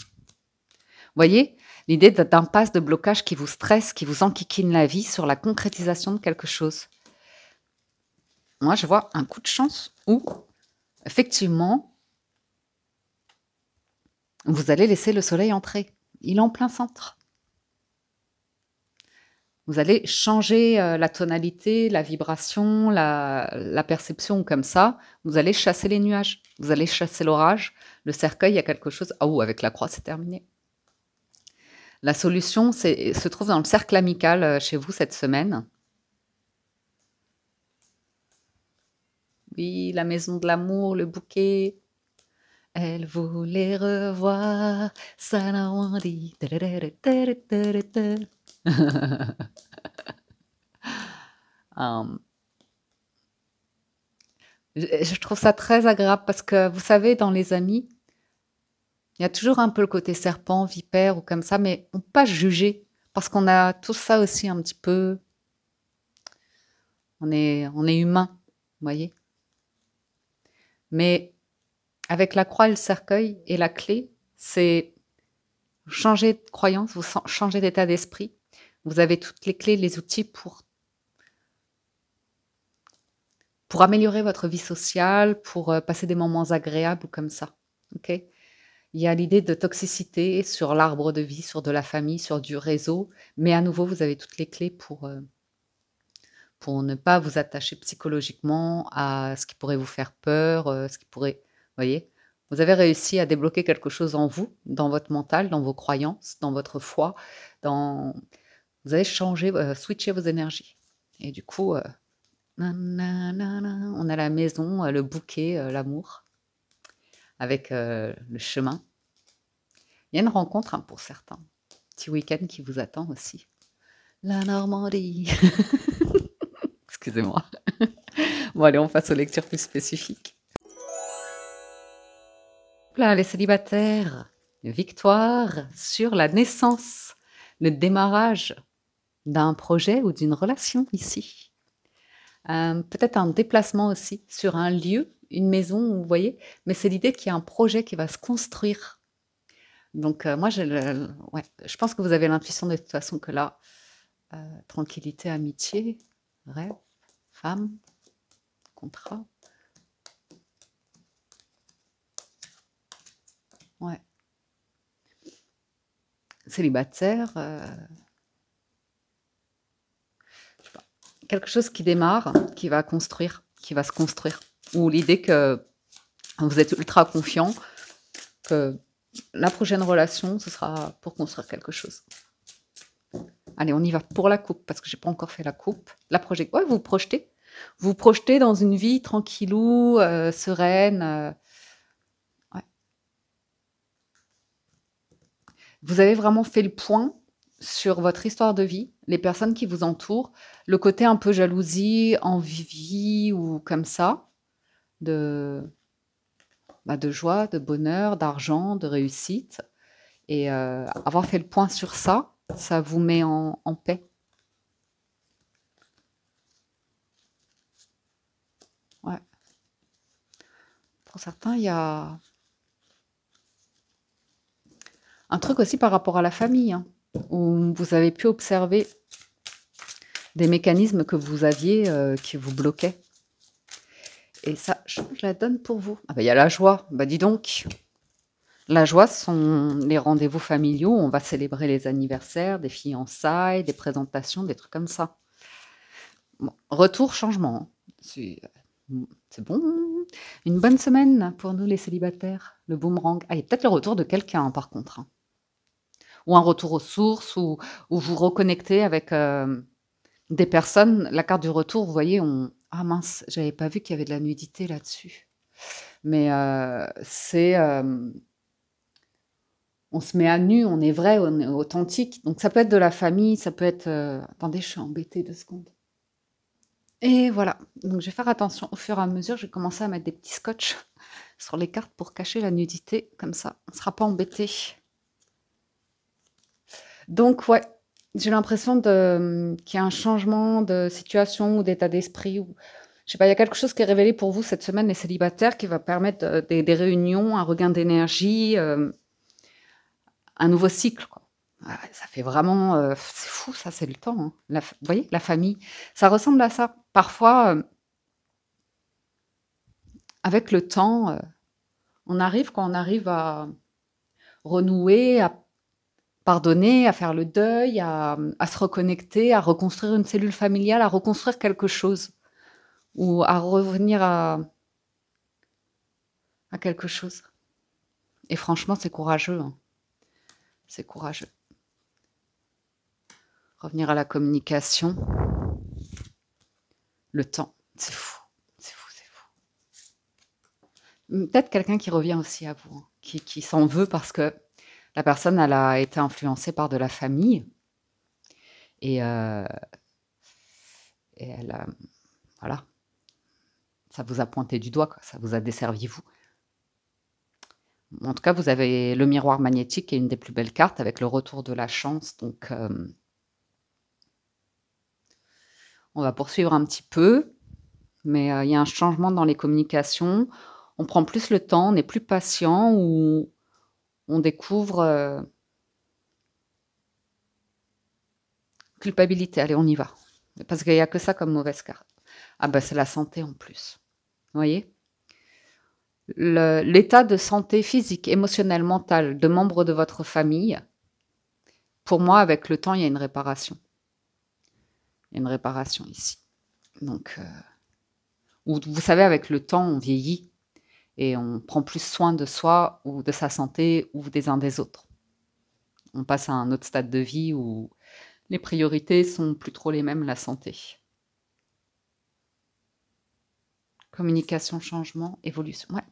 Vous voyez, l'idée d'impasse, de blocage qui vous stresse, qui vous enquiquine la vie sur la concrétisation de quelque chose. Moi, je vois un coup de chance où, effectivement, vous allez laisser le soleil entrer. Il est en plein centre. Vous allez changer la tonalité, la vibration, la perception comme ça. Vous allez chasser les nuages. Vous allez chasser l'orage. Le cercueil, il y a quelque chose... Ah, ou avec la croix, c'est terminé. La solution se trouve dans le cercle amical chez vous cette semaine. Oui, la maison de l'amour, le bouquet. Elle voulait revoir Sanawandi. Je trouve ça très agréable parce que, vous savez, dans les amis, il y a toujours un peu le côté serpent, vipère ou comme ça, mais on ne peut pas juger parce qu'on a tout ça aussi un petit peu. On est humain, vous voyez. Mais avec la croix et le cercueil et la clé, C'est changer de croyance, vous changez d'état d'esprit. Vous avez toutes les clés, les outils pour améliorer votre vie sociale, pour passer des moments agréables ou comme ça. Ok? Il y a l'idée de toxicité sur l'arbre de vie, sur de la famille, sur du réseau, mais à nouveau, vous avez toutes les clés pour ne pas vous attacher psychologiquement à ce qui pourrait vous faire peur, ce qui pourrait... Voyez? Vous avez réussi à débloquer quelque chose en vous, dans votre mental, dans vos croyances, dans votre foi, dans... Vous avez changé, switché vos énergies. Et du coup, nanana, on a la maison, le bouquet, l'amour, avec le chemin. Il y a une rencontre pour certains. Petit week-end qui vous attend aussi. La Normandie. Excusez-moi. Bon, allez, on passe aux lectures plus spécifiques. Là, les célibataires, victoire sur la naissance, le démarrage d'un projet ou d'une relation ici. Peut-être un déplacement aussi sur un lieu, une maison, vous voyez, mais c'est l'idée qu'il y a un projet qui va se construire. Donc, moi, je pense que vous avez l'intuition de toute façon que là, tranquillité, amitié, rêve, femme, contrat. Ouais. Célibataire, je sais pas, quelque chose qui démarre, qui va construire, qui va se construire. Ou l'idée que vous êtes ultra confiant, que la prochaine relation, ce sera pour construire quelque chose. Allez, on y va pour la coupe, parce que j'ai pas encore fait la coupe. Ouais, vous projetez. Vous projetez dans une vie tranquillou, sereine. Ouais. Vous avez vraiment fait le point sur votre histoire de vie, les personnes qui vous entourent, le côté un peu jalousie, envie ou comme ça, de joie, de bonheur, d'argent, de réussite. Et avoir fait le point sur ça, ça vous met en paix. Ouais. Pour certains, il y a un truc aussi par rapport à la famille, hein, où vous avez pu observer des mécanismes que vous aviez qui vous bloquaient. Et ça, je la donne pour vous. Ah bah, il y a la joie. Bah dis donc. La joie, ce sont les rendez-vous familiaux. On va célébrer les anniversaires, des fiançailles, des présentations, des trucs comme ça. Bon, retour, changement. C'est bon. Une bonne semaine pour nous, les célibataires. Le boomerang. Ah, il y a peut-être le retour de quelqu'un, par contre. Hein. Ou un retour aux sources, ou vous reconnectez avec des personnes. La carte du retour, vous voyez, ah mince, j'avais pas vu qu'il y avait de la nudité là-dessus. Mais c'est... on se met à nu, on est vrai, on est authentique. Donc ça peut être de la famille, ça peut être... Attendez, je suis embêtée 2 secondes. Et voilà, donc je vais faire attention au fur et à mesure, je vais commencer à mettre des petits scotch sur les cartes pour cacher la nudité, comme ça on ne sera pas embêté. Donc ouais, j'ai l'impression qu'il y a un changement de situation ou d'état d'esprit. Ou, je sais pas, il y a quelque chose qui est révélé pour vous cette semaine, les célibataires, qui va permettre des réunions, un regain d'énergie, un nouveau cycle, quoi. Ah, ça fait vraiment... c'est fou, ça, c'est le temps. Hein. Vous voyez, la famille, ça ressemble à ça. Parfois, avec le temps, quand on arrive à renouer, à pardonner, à faire le deuil, à se reconnecter, à reconstruire une cellule familiale, à reconstruire quelque chose, ou à revenir à quelque chose. Et franchement, c'est courageux. Hein. C'est courageux. Revenir à la communication. Le temps, c'est fou. C'est fou, c'est fou. Peut-être quelqu'un qui revient aussi à vous, hein, qui s'en veut parce que la personne, elle a été influencée par de la famille. Et elle a... Voilà. Ça vous a pointé du doigt, quoi. Ça vous a desservi, vous. En tout cas, vous avez le miroir magnétique qui est une des plus belles cartes avec le retour de la chance. Donc, on va poursuivre un petit peu. Mais il y a un changement dans les communications. On prend plus le temps, on est plus patient ou on découvre culpabilité. Allez, on y va. Parce qu'il n'y a que ça comme mauvaise carte. Ah bah c'est la santé en plus. Vous voyez? L'état de santé physique, émotionnel, mental de membres de votre famille, pour moi, avec le temps, il y a une réparation. Il y a une réparation ici. Donc, vous savez, avec le temps, on vieillit et on prend plus soin de soi ou de sa santé ou des uns des autres. On passe à un autre stade de vie où les priorités sont plus trop les mêmes, la santé. Communication, changement, évolution. Ouais.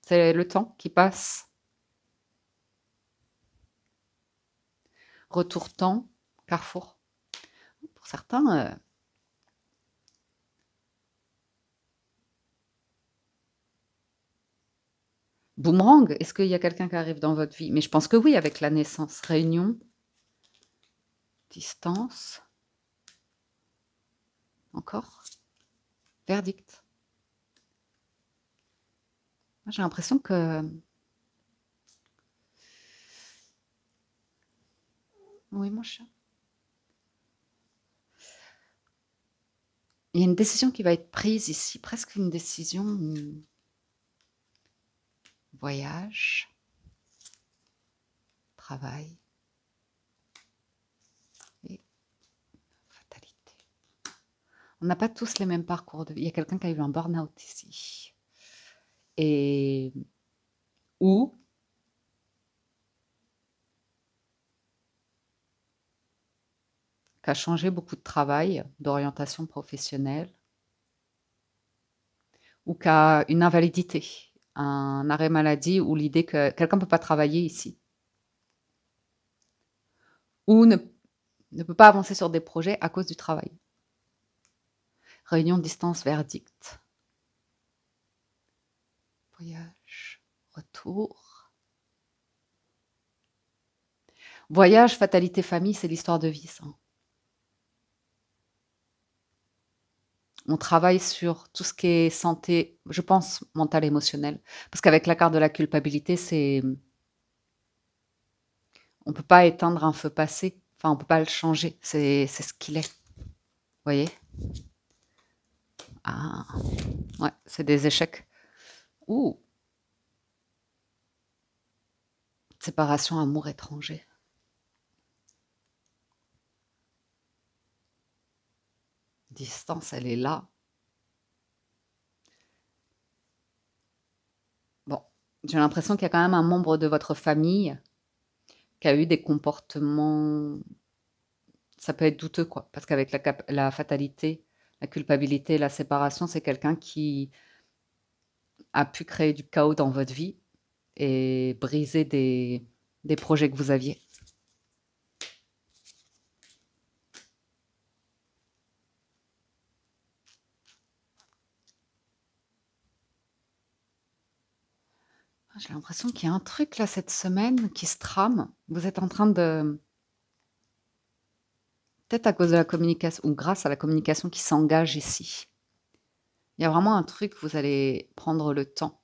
C'est le temps qui passe. Retour temps, carrefour. Pour certains, boomerang, est-ce qu'il y a quelqu'un qui arrive dans votre vie? Mais je pense que oui, avec la naissance. Réunion, distance, encore, verdict. Moi, j'ai l'impression que... Oui, mon chat. Il y a une décision qui va être prise ici, presque une décision... Voyage, travail et fatalité. On n'a pas tous les mêmes parcours de vie. Il y a quelqu'un qui a eu un burn-out ici. Et ou qui a changé beaucoup de travail, d'orientation professionnelle, ou qui a une invalidité, un arrêt maladie, ou l'idée que quelqu'un ne peut pas travailler ici, ou ne peut pas avancer sur des projets à cause du travail. Réunion, distance, verdict. Voyage, retour. Voyage, fatalité, famille, c'est l'histoire de vie, ça. On travaille sur tout ce qui est santé, je pense, mentale, émotionnelle. Parce qu'avec la carte de la culpabilité, c'est... On ne peut pas éteindre un feu passé. Enfin, on ne peut pas le changer. C'est ce qu'il est. Vous voyez? Ah, ouais, c'est des échecs. Ouh, séparation, amour étranger. Distance, elle est là. Bon, j'ai l'impression qu'il y a quand même un membre de votre famille qui a eu des comportements... Ça peut être douteux, quoi. Parce qu'avec la fatalité, la culpabilité, la séparation, c'est quelqu'un qui a pu créer du chaos dans votre vie et briser des projets que vous aviez. J'ai l'impression qu'il y a un truc là cette semaine qui se trame. Vous êtes en train de... Peut-être à cause de la communication ou grâce à la communication qui s'engage ici. Il y a vraiment un truc, vous allez prendre le temps.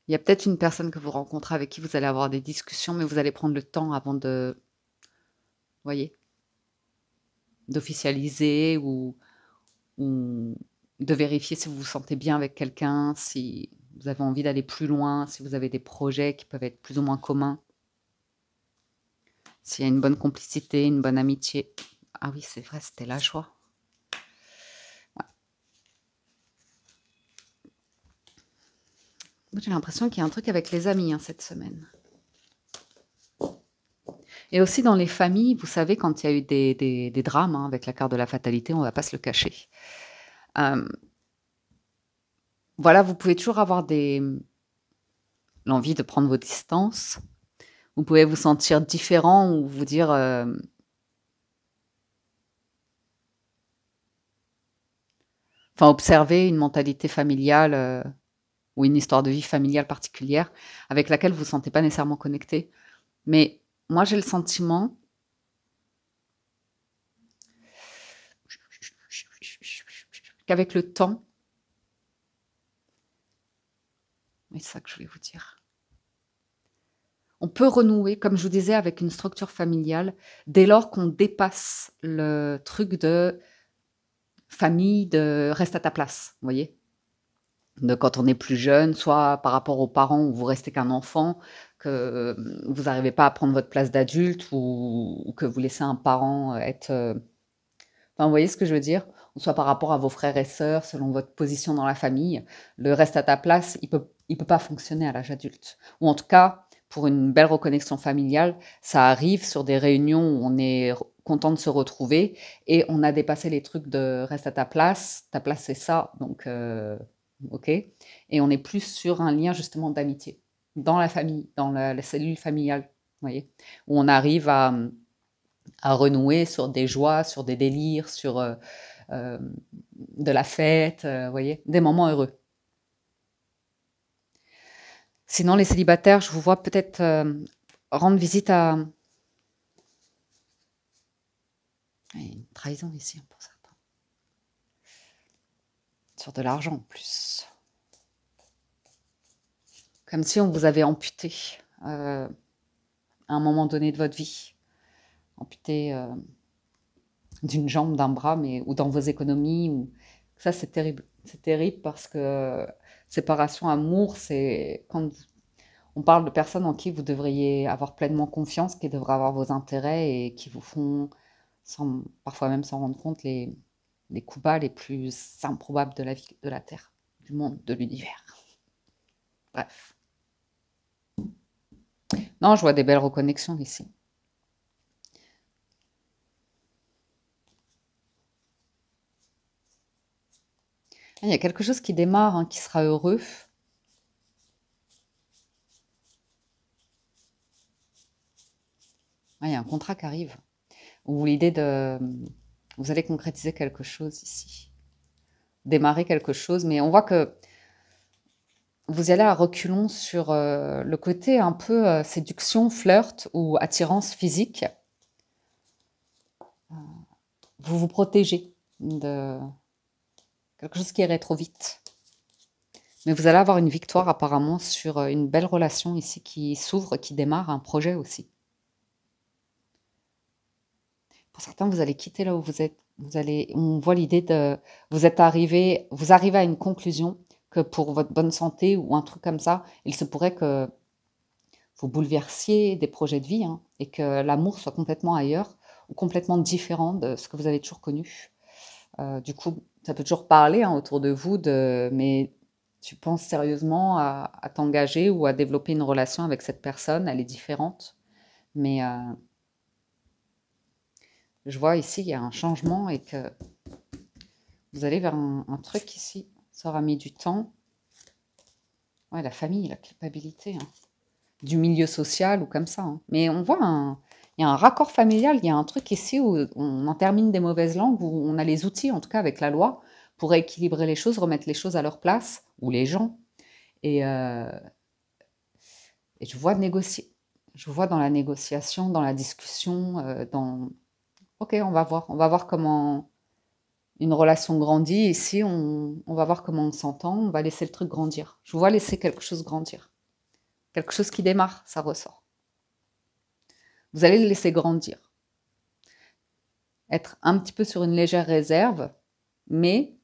Il y a peut-être une personne que vous rencontrez avec qui vous allez avoir des discussions, mais vous allez prendre le temps avant de... Vous voyez? D'officialiser ou de vérifier si vous vous sentez bien avec quelqu'un, si vous avez envie d'aller plus loin, si vous avez des projets qui peuvent être plus ou moins communs, s'il y a une bonne complicité, une bonne amitié. Ah oui, c'est vrai, c'était la joie. Ouais. J'ai l'impression qu'il y a un truc avec les amis cette semaine. Et aussi dans les familles, vous savez, quand il y a eu des drames avec la carte de la fatalité, on ne va pas se le cacher. Voilà, vous pouvez toujours avoir l'envie de prendre vos distances. Vous pouvez vous sentir différent ou vous dire... Enfin, observer une mentalité familiale ou une histoire de vie familiale particulière avec laquelle vous ne vous sentez pas nécessairement connecté. Mais moi, j'ai le sentiment qu'avec le temps, c'est ça que je voulais vous dire, On peut renouer, comme je vous disais, avec une structure familiale dès lors qu'on dépasse le truc de famille, de reste à ta place, vous voyez? De quand on est plus jeune, soit par rapport aux parents où vous restez qu'un enfant, que vous n'arrivez pas à prendre votre place d'adulte ou que vous laissez un parent être. Enfin, vous voyez ce que je veux dire? Ou soit par rapport à vos frères et sœurs, selon votre position dans la famille, le reste à ta place, il peut pas fonctionner à l'âge adulte. Ou en tout cas, pour une belle reconnexion familiale, ça arrive sur des réunions où on est content de se retrouver et on a dépassé les trucs de reste à ta place c'est ça, donc ok. Et on est plus sur un lien justement d'amitié dans la famille, dans la cellule familiale, vous voyez, où on arrive à renouer sur des joies, sur des délires, sur euh, de la fête, vous voyez, des moments heureux. Sinon, les célibataires, je vous vois peut-être rendre visite à... Il y a une trahison ici, hein, pour certains. Sur de l'argent en plus. Comme si on vous avait amputé à un moment donné de votre vie. Amputé d'une jambe, d'un bras, mais, ou dans vos économies. Ou... Ça, c'est terrible. C'est terrible parce que séparation, amour, c'est quand on parle de personnes en qui vous devriez avoir pleinement confiance, qui devraient avoir vos intérêts et qui vous font, parfois même sans rendre compte, les coups bas les plus improbables de la vie, de la Terre, du monde, de l'univers. Bref. Non, je vois des belles reconnexions ici. Il y a quelque chose qui démarre, hein, qui sera heureux. Il y a un contrat qui arrive. Ou l'idée de... Vous allez concrétiser quelque chose ici. Démarrer quelque chose, mais on voit que vous y allez à reculons sur le côté un peu séduction, flirt ou attirance physique. Vous vous protégez de quelque chose qui irait trop vite. Mais vous allez avoir une victoire apparemment sur une belle relation ici qui s'ouvre, qui démarre, un projet aussi. Pour certains, vous allez quitter là où vous êtes. On voit l'idée de, vous arrivez à une conclusion que pour votre bonne santé ou un truc comme ça, il se pourrait que vous bouleversiez des projets de vie, hein, et que l'amour soit complètement ailleurs ou complètement différent de ce que vous avez toujours connu. Du coup, ça peut toujours parler, hein, autour de vous mais tu penses sérieusement à t'engager ou à développer une relation avec cette personne, elle est différente. Mais je vois ici, il y a un changement et que vous allez vers un truc ici. Ça aura mis du temps. Ouais, la famille, la culpabilité, hein, du milieu social ou comme ça, hein. Mais on voit il y a un raccord familial, il y a un truc ici où on en termine des mauvaises langues, où on a les outils, en tout cas avec la loi, pour équilibrer les choses, remettre les choses à leur place, ou les gens. Et, euh, et je vois négocier. Je vois dans la négociation, dans la discussion, dans... Ok, on va voir comment une relation grandit. Ici, on va voir comment on s'entend, on va laisser le truc grandir. Je vois laisser quelque chose grandir. Quelque chose qui démarre, ça ressort. Vous allez le laisser grandir. Être un petit peu sur une légère réserve, mais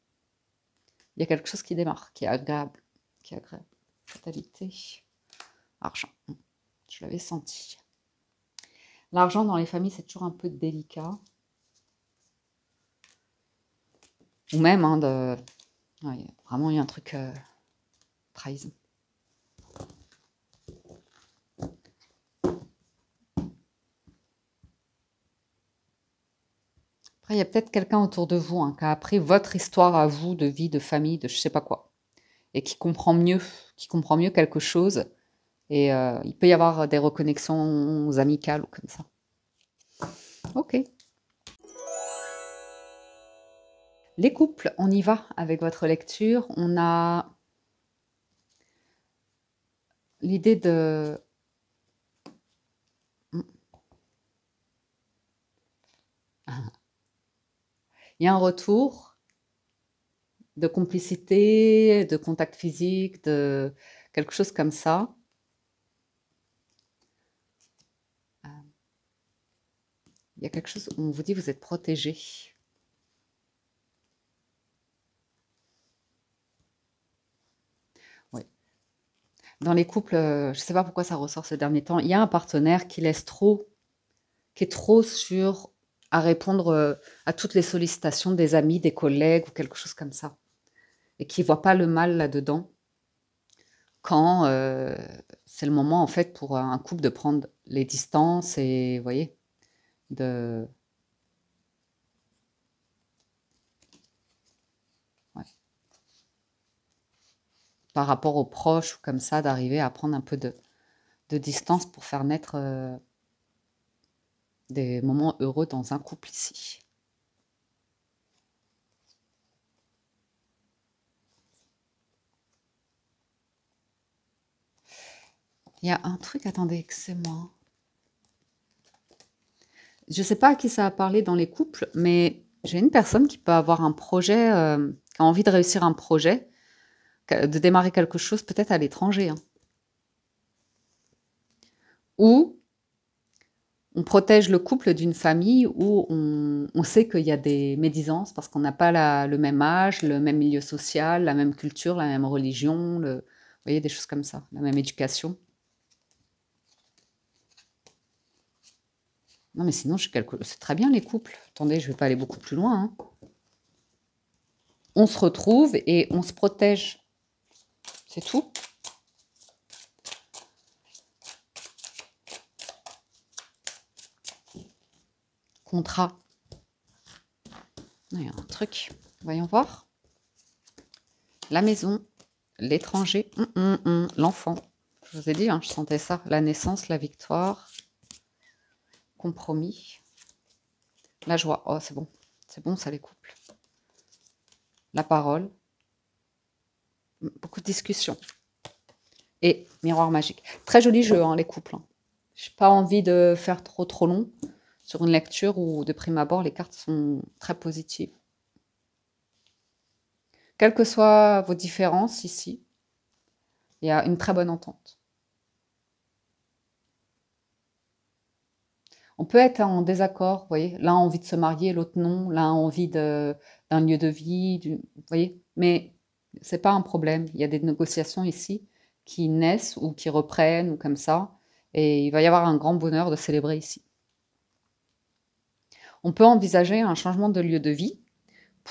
il y a quelque chose qui démarre, qui est agréable. Qui est agréable. Fatalité. Argent. Je l'avais senti. L'argent dans les familles, c'est toujours un peu délicat. Ou même, hein, ouais, vraiment, il y a un truc trahison. Après, il y a peut-être quelqu'un autour de vous, hein, qui a appris votre histoire à vous, de vie, de famille, de je sais pas quoi, et qui comprend mieux quelque chose. Et il peut y avoir des reconnexions amicales ou comme ça. Ok. Les couples, on y va avec votre lecture. On a l'idée de... Il y a un retour de complicité, de contact physique, de quelque chose comme ça. Il y a quelque chose où on vous dit vous êtes protégé. Oui. Dans les couples, je ne sais pas pourquoi ça ressort ces derniers temps, il y a un partenaire qui laisse trop, qui est trop sur à répondre à toutes les sollicitations des amis, des collègues ou quelque chose comme ça. Et qui ne voit pas le mal là-dedans quand c'est le moment en fait pour un couple de prendre les distances et, vous voyez, de... Ouais. Par rapport aux proches ou comme ça, d'arriver à prendre un peu de distance pour faire naître des moments heureux dans un couple ici. Il y a un truc, attendez, que c'est moi. Je ne sais pas à qui ça a parlé dans les couples, mais j'ai une personne qui peut avoir un projet, qui a envie de réussir un projet, de démarrer quelque chose peut-être à l'étranger. Hein. Ou on protège le couple d'une famille où on sait qu'il y a des médisances parce qu'on n'a pas le même âge, le même milieu social, la même culture, la même religion, vous voyez, des choses comme ça, la même éducation. Non, mais sinon, c'est très bien les couples. Attendez, je ne vais pas aller beaucoup plus loin. Hein. On se retrouve et on se protège. C'est tout. Contrat. Il y a un truc. Voyons voir. La maison, l'étranger, l'enfant. Je vous ai dit, hein, je sentais ça. La naissance, la victoire. Compromis. La joie. Oh, c'est bon. C'est bon, ça, les couples. La parole. Beaucoup de discussions. Et miroir magique. Très joli jeu, hein, les couples. Hein. Je n'ai pas envie de faire trop long sur une lecture où, de prime abord, les cartes sont très positives. Quelles que soient vos différences ici, il y a une très bonne entente. On peut être en désaccord, vous voyez. L'un a envie de se marier, l'autre non. L'un a envie d'un lieu de vie, vous voyez. Mais ce n'est pas un problème. Il y a des négociations ici qui naissent ou qui reprennent ou comme ça. Et il va y avoir un grand bonheur de célébrer ici. On peut envisager un changement de lieu de vie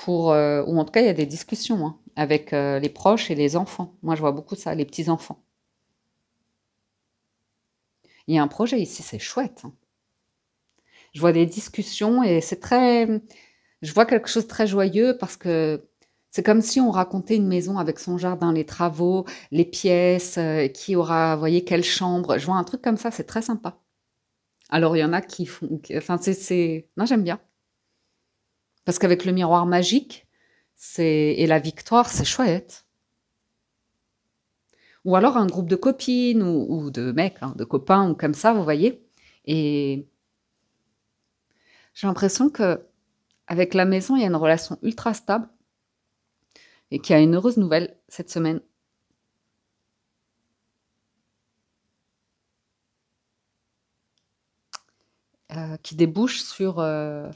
ou en tout cas, il y a des discussions hein, avec les proches et les enfants. Moi, je vois beaucoup ça, les petits-enfants. Il y a un projet ici, c'est chouette. Hein. Je vois des discussions et c'est très... Je vois quelque chose de très joyeux parce que c'est comme si on racontait une maison avec son jardin, les travaux, les pièces, qui aura, vous voyez, quelle chambre. Je vois un truc comme ça, c'est très sympa. Alors, il y en a qui font... Enfin, non, j'aime bien. Parce qu'avec le miroir magique et la victoire, c'est chouette. Ou alors un groupe de copines ou de mecs, hein, de copains ou comme ça, vous voyez. Et j'ai l'impression qu'avec la maison, il y a une relation ultra stable et qu'il y a une heureuse nouvelle cette semaine. Qui débouche sur un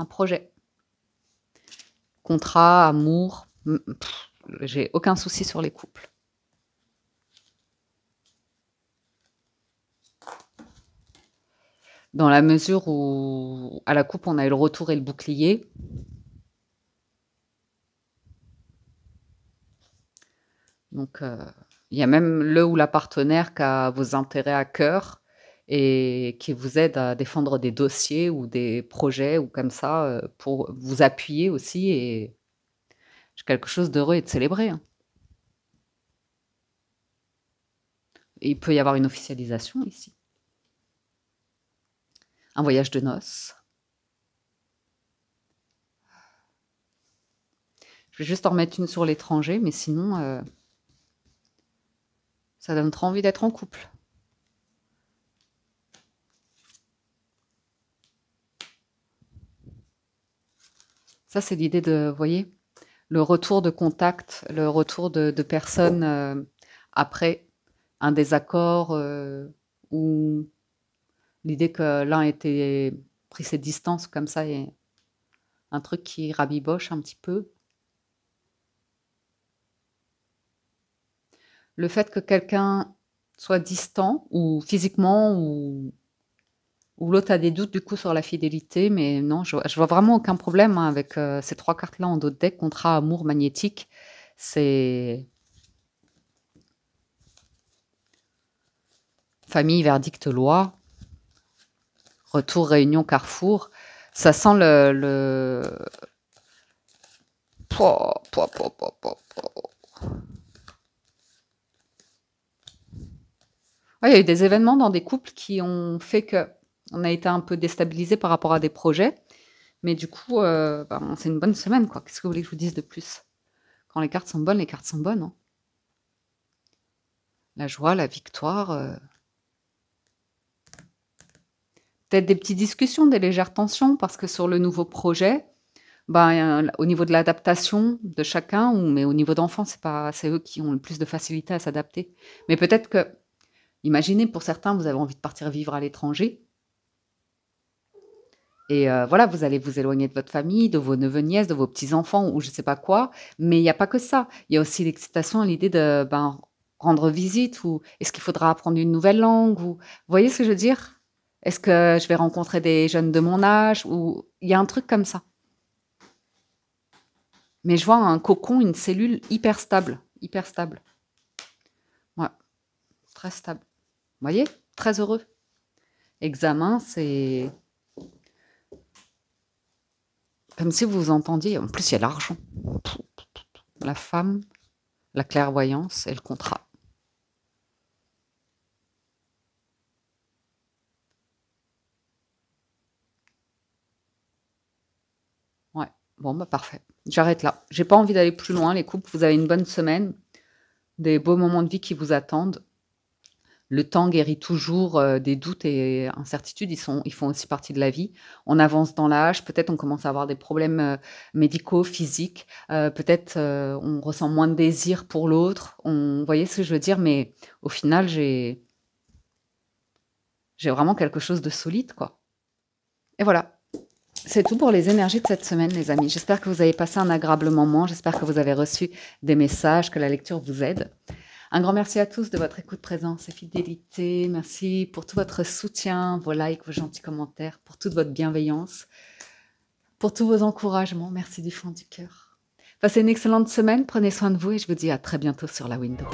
projet. Contrat, amour, j'ai aucun souci sur les couples. Dans la mesure où, à la coupe, on a eu le retour et le bouclier. Donc, il y a même le ou la partenaire qui a vos intérêts à cœur et qui vous aide à défendre des dossiers ou des projets ou comme ça pour vous appuyer aussi et quelque chose d'heureux et de célébrer. Hein. Et il peut y avoir une officialisation ici. Un voyage de noces. Je vais juste en remettre une sur l'étranger, mais sinon, ça donne trop envie d'être en couple. Ça, c'est l'idée de, vous voyez, le retour de contact, le retour de personnes après un désaccord ou l'idée que l'un était pris cette distance comme ça et un truc qui rabiboche un petit peu. Le fait que quelqu'un soit distant ou physiquement ou l'autre a des doutes du coup sur la fidélité, mais non, je vois vraiment aucun problème hein, avec ces 3 cartes-là en dos de deck, contrat, amour, magnétique. C'est famille, verdict, loi, retour, réunion, carrefour. Ça sent Pouah, pouah, pouah, pouah, pouah, pouah. Ouais, il y a eu des événements dans des couples qui ont fait que on a été un peu déstabilisés par rapport à des projets. Mais du coup, ben, c'est une bonne semaine, quoi. Qu'est-ce que vous voulez que je vous dise de plus? Quand les cartes sont bonnes, les cartes sont bonnes. Hein. La joie, la victoire. Peut-être des petites discussions, des légères tensions, parce que sur le nouveau projet, ben, au niveau de l'adaptation de chacun, mais au niveau d'enfant, c'est eux qui ont le plus de facilité à s'adapter. Mais peut-être que, imaginez, pour certains, vous avez envie de partir vivre à l'étranger. Et voilà, vous allez vous éloigner de votre famille, de vos neveux-nièces, de vos petits-enfants ou je ne sais pas quoi. Mais il n'y a pas que ça. Il y a aussi l'excitation à l'idée de ben, rendre visite ou est-ce qu'il faudra apprendre une nouvelle langue ou... Vous voyez ce que je veux dire? Est-ce que je vais rencontrer des jeunes de mon âge ou il y a un truc comme ça. Mais je vois un cocon, une cellule hyper stable. Hyper stable. Ouais, très stable. Vous voyez? Très heureux. Examen, c'est... Comme si vous entendiez, en plus il y a l'argent, la femme, la clairvoyance et le contrat. Ouais, bon bah parfait. J'arrête là. J'ai pas envie d'aller plus loin les couples, vous avez une bonne semaine, des beaux moments de vie qui vous attendent. Le temps guérit toujours des doutes et incertitudes, ils font aussi partie de la vie. On avance dans l'âge, peut-être on commence à avoir des problèmes médicaux, physiques, peut-être on ressent moins de désir pour l'autre. Vous voyez ce que je veux dire? Mais au final, j'ai vraiment quelque chose de solide, quoi. Et voilà, c'est tout pour les énergies de cette semaine, les amis. J'espère que vous avez passé un agréable moment, j'espère que vous avez reçu des messages, que la lecture vous aide. Un grand merci à tous de votre écoute, présence et fidélité. Merci pour tout votre soutien, vos likes, vos gentils commentaires, pour toute votre bienveillance, pour tous vos encouragements. Merci du fond du cœur. Passez une excellente semaine, prenez soin de vous et je vous dis à très bientôt sur la window.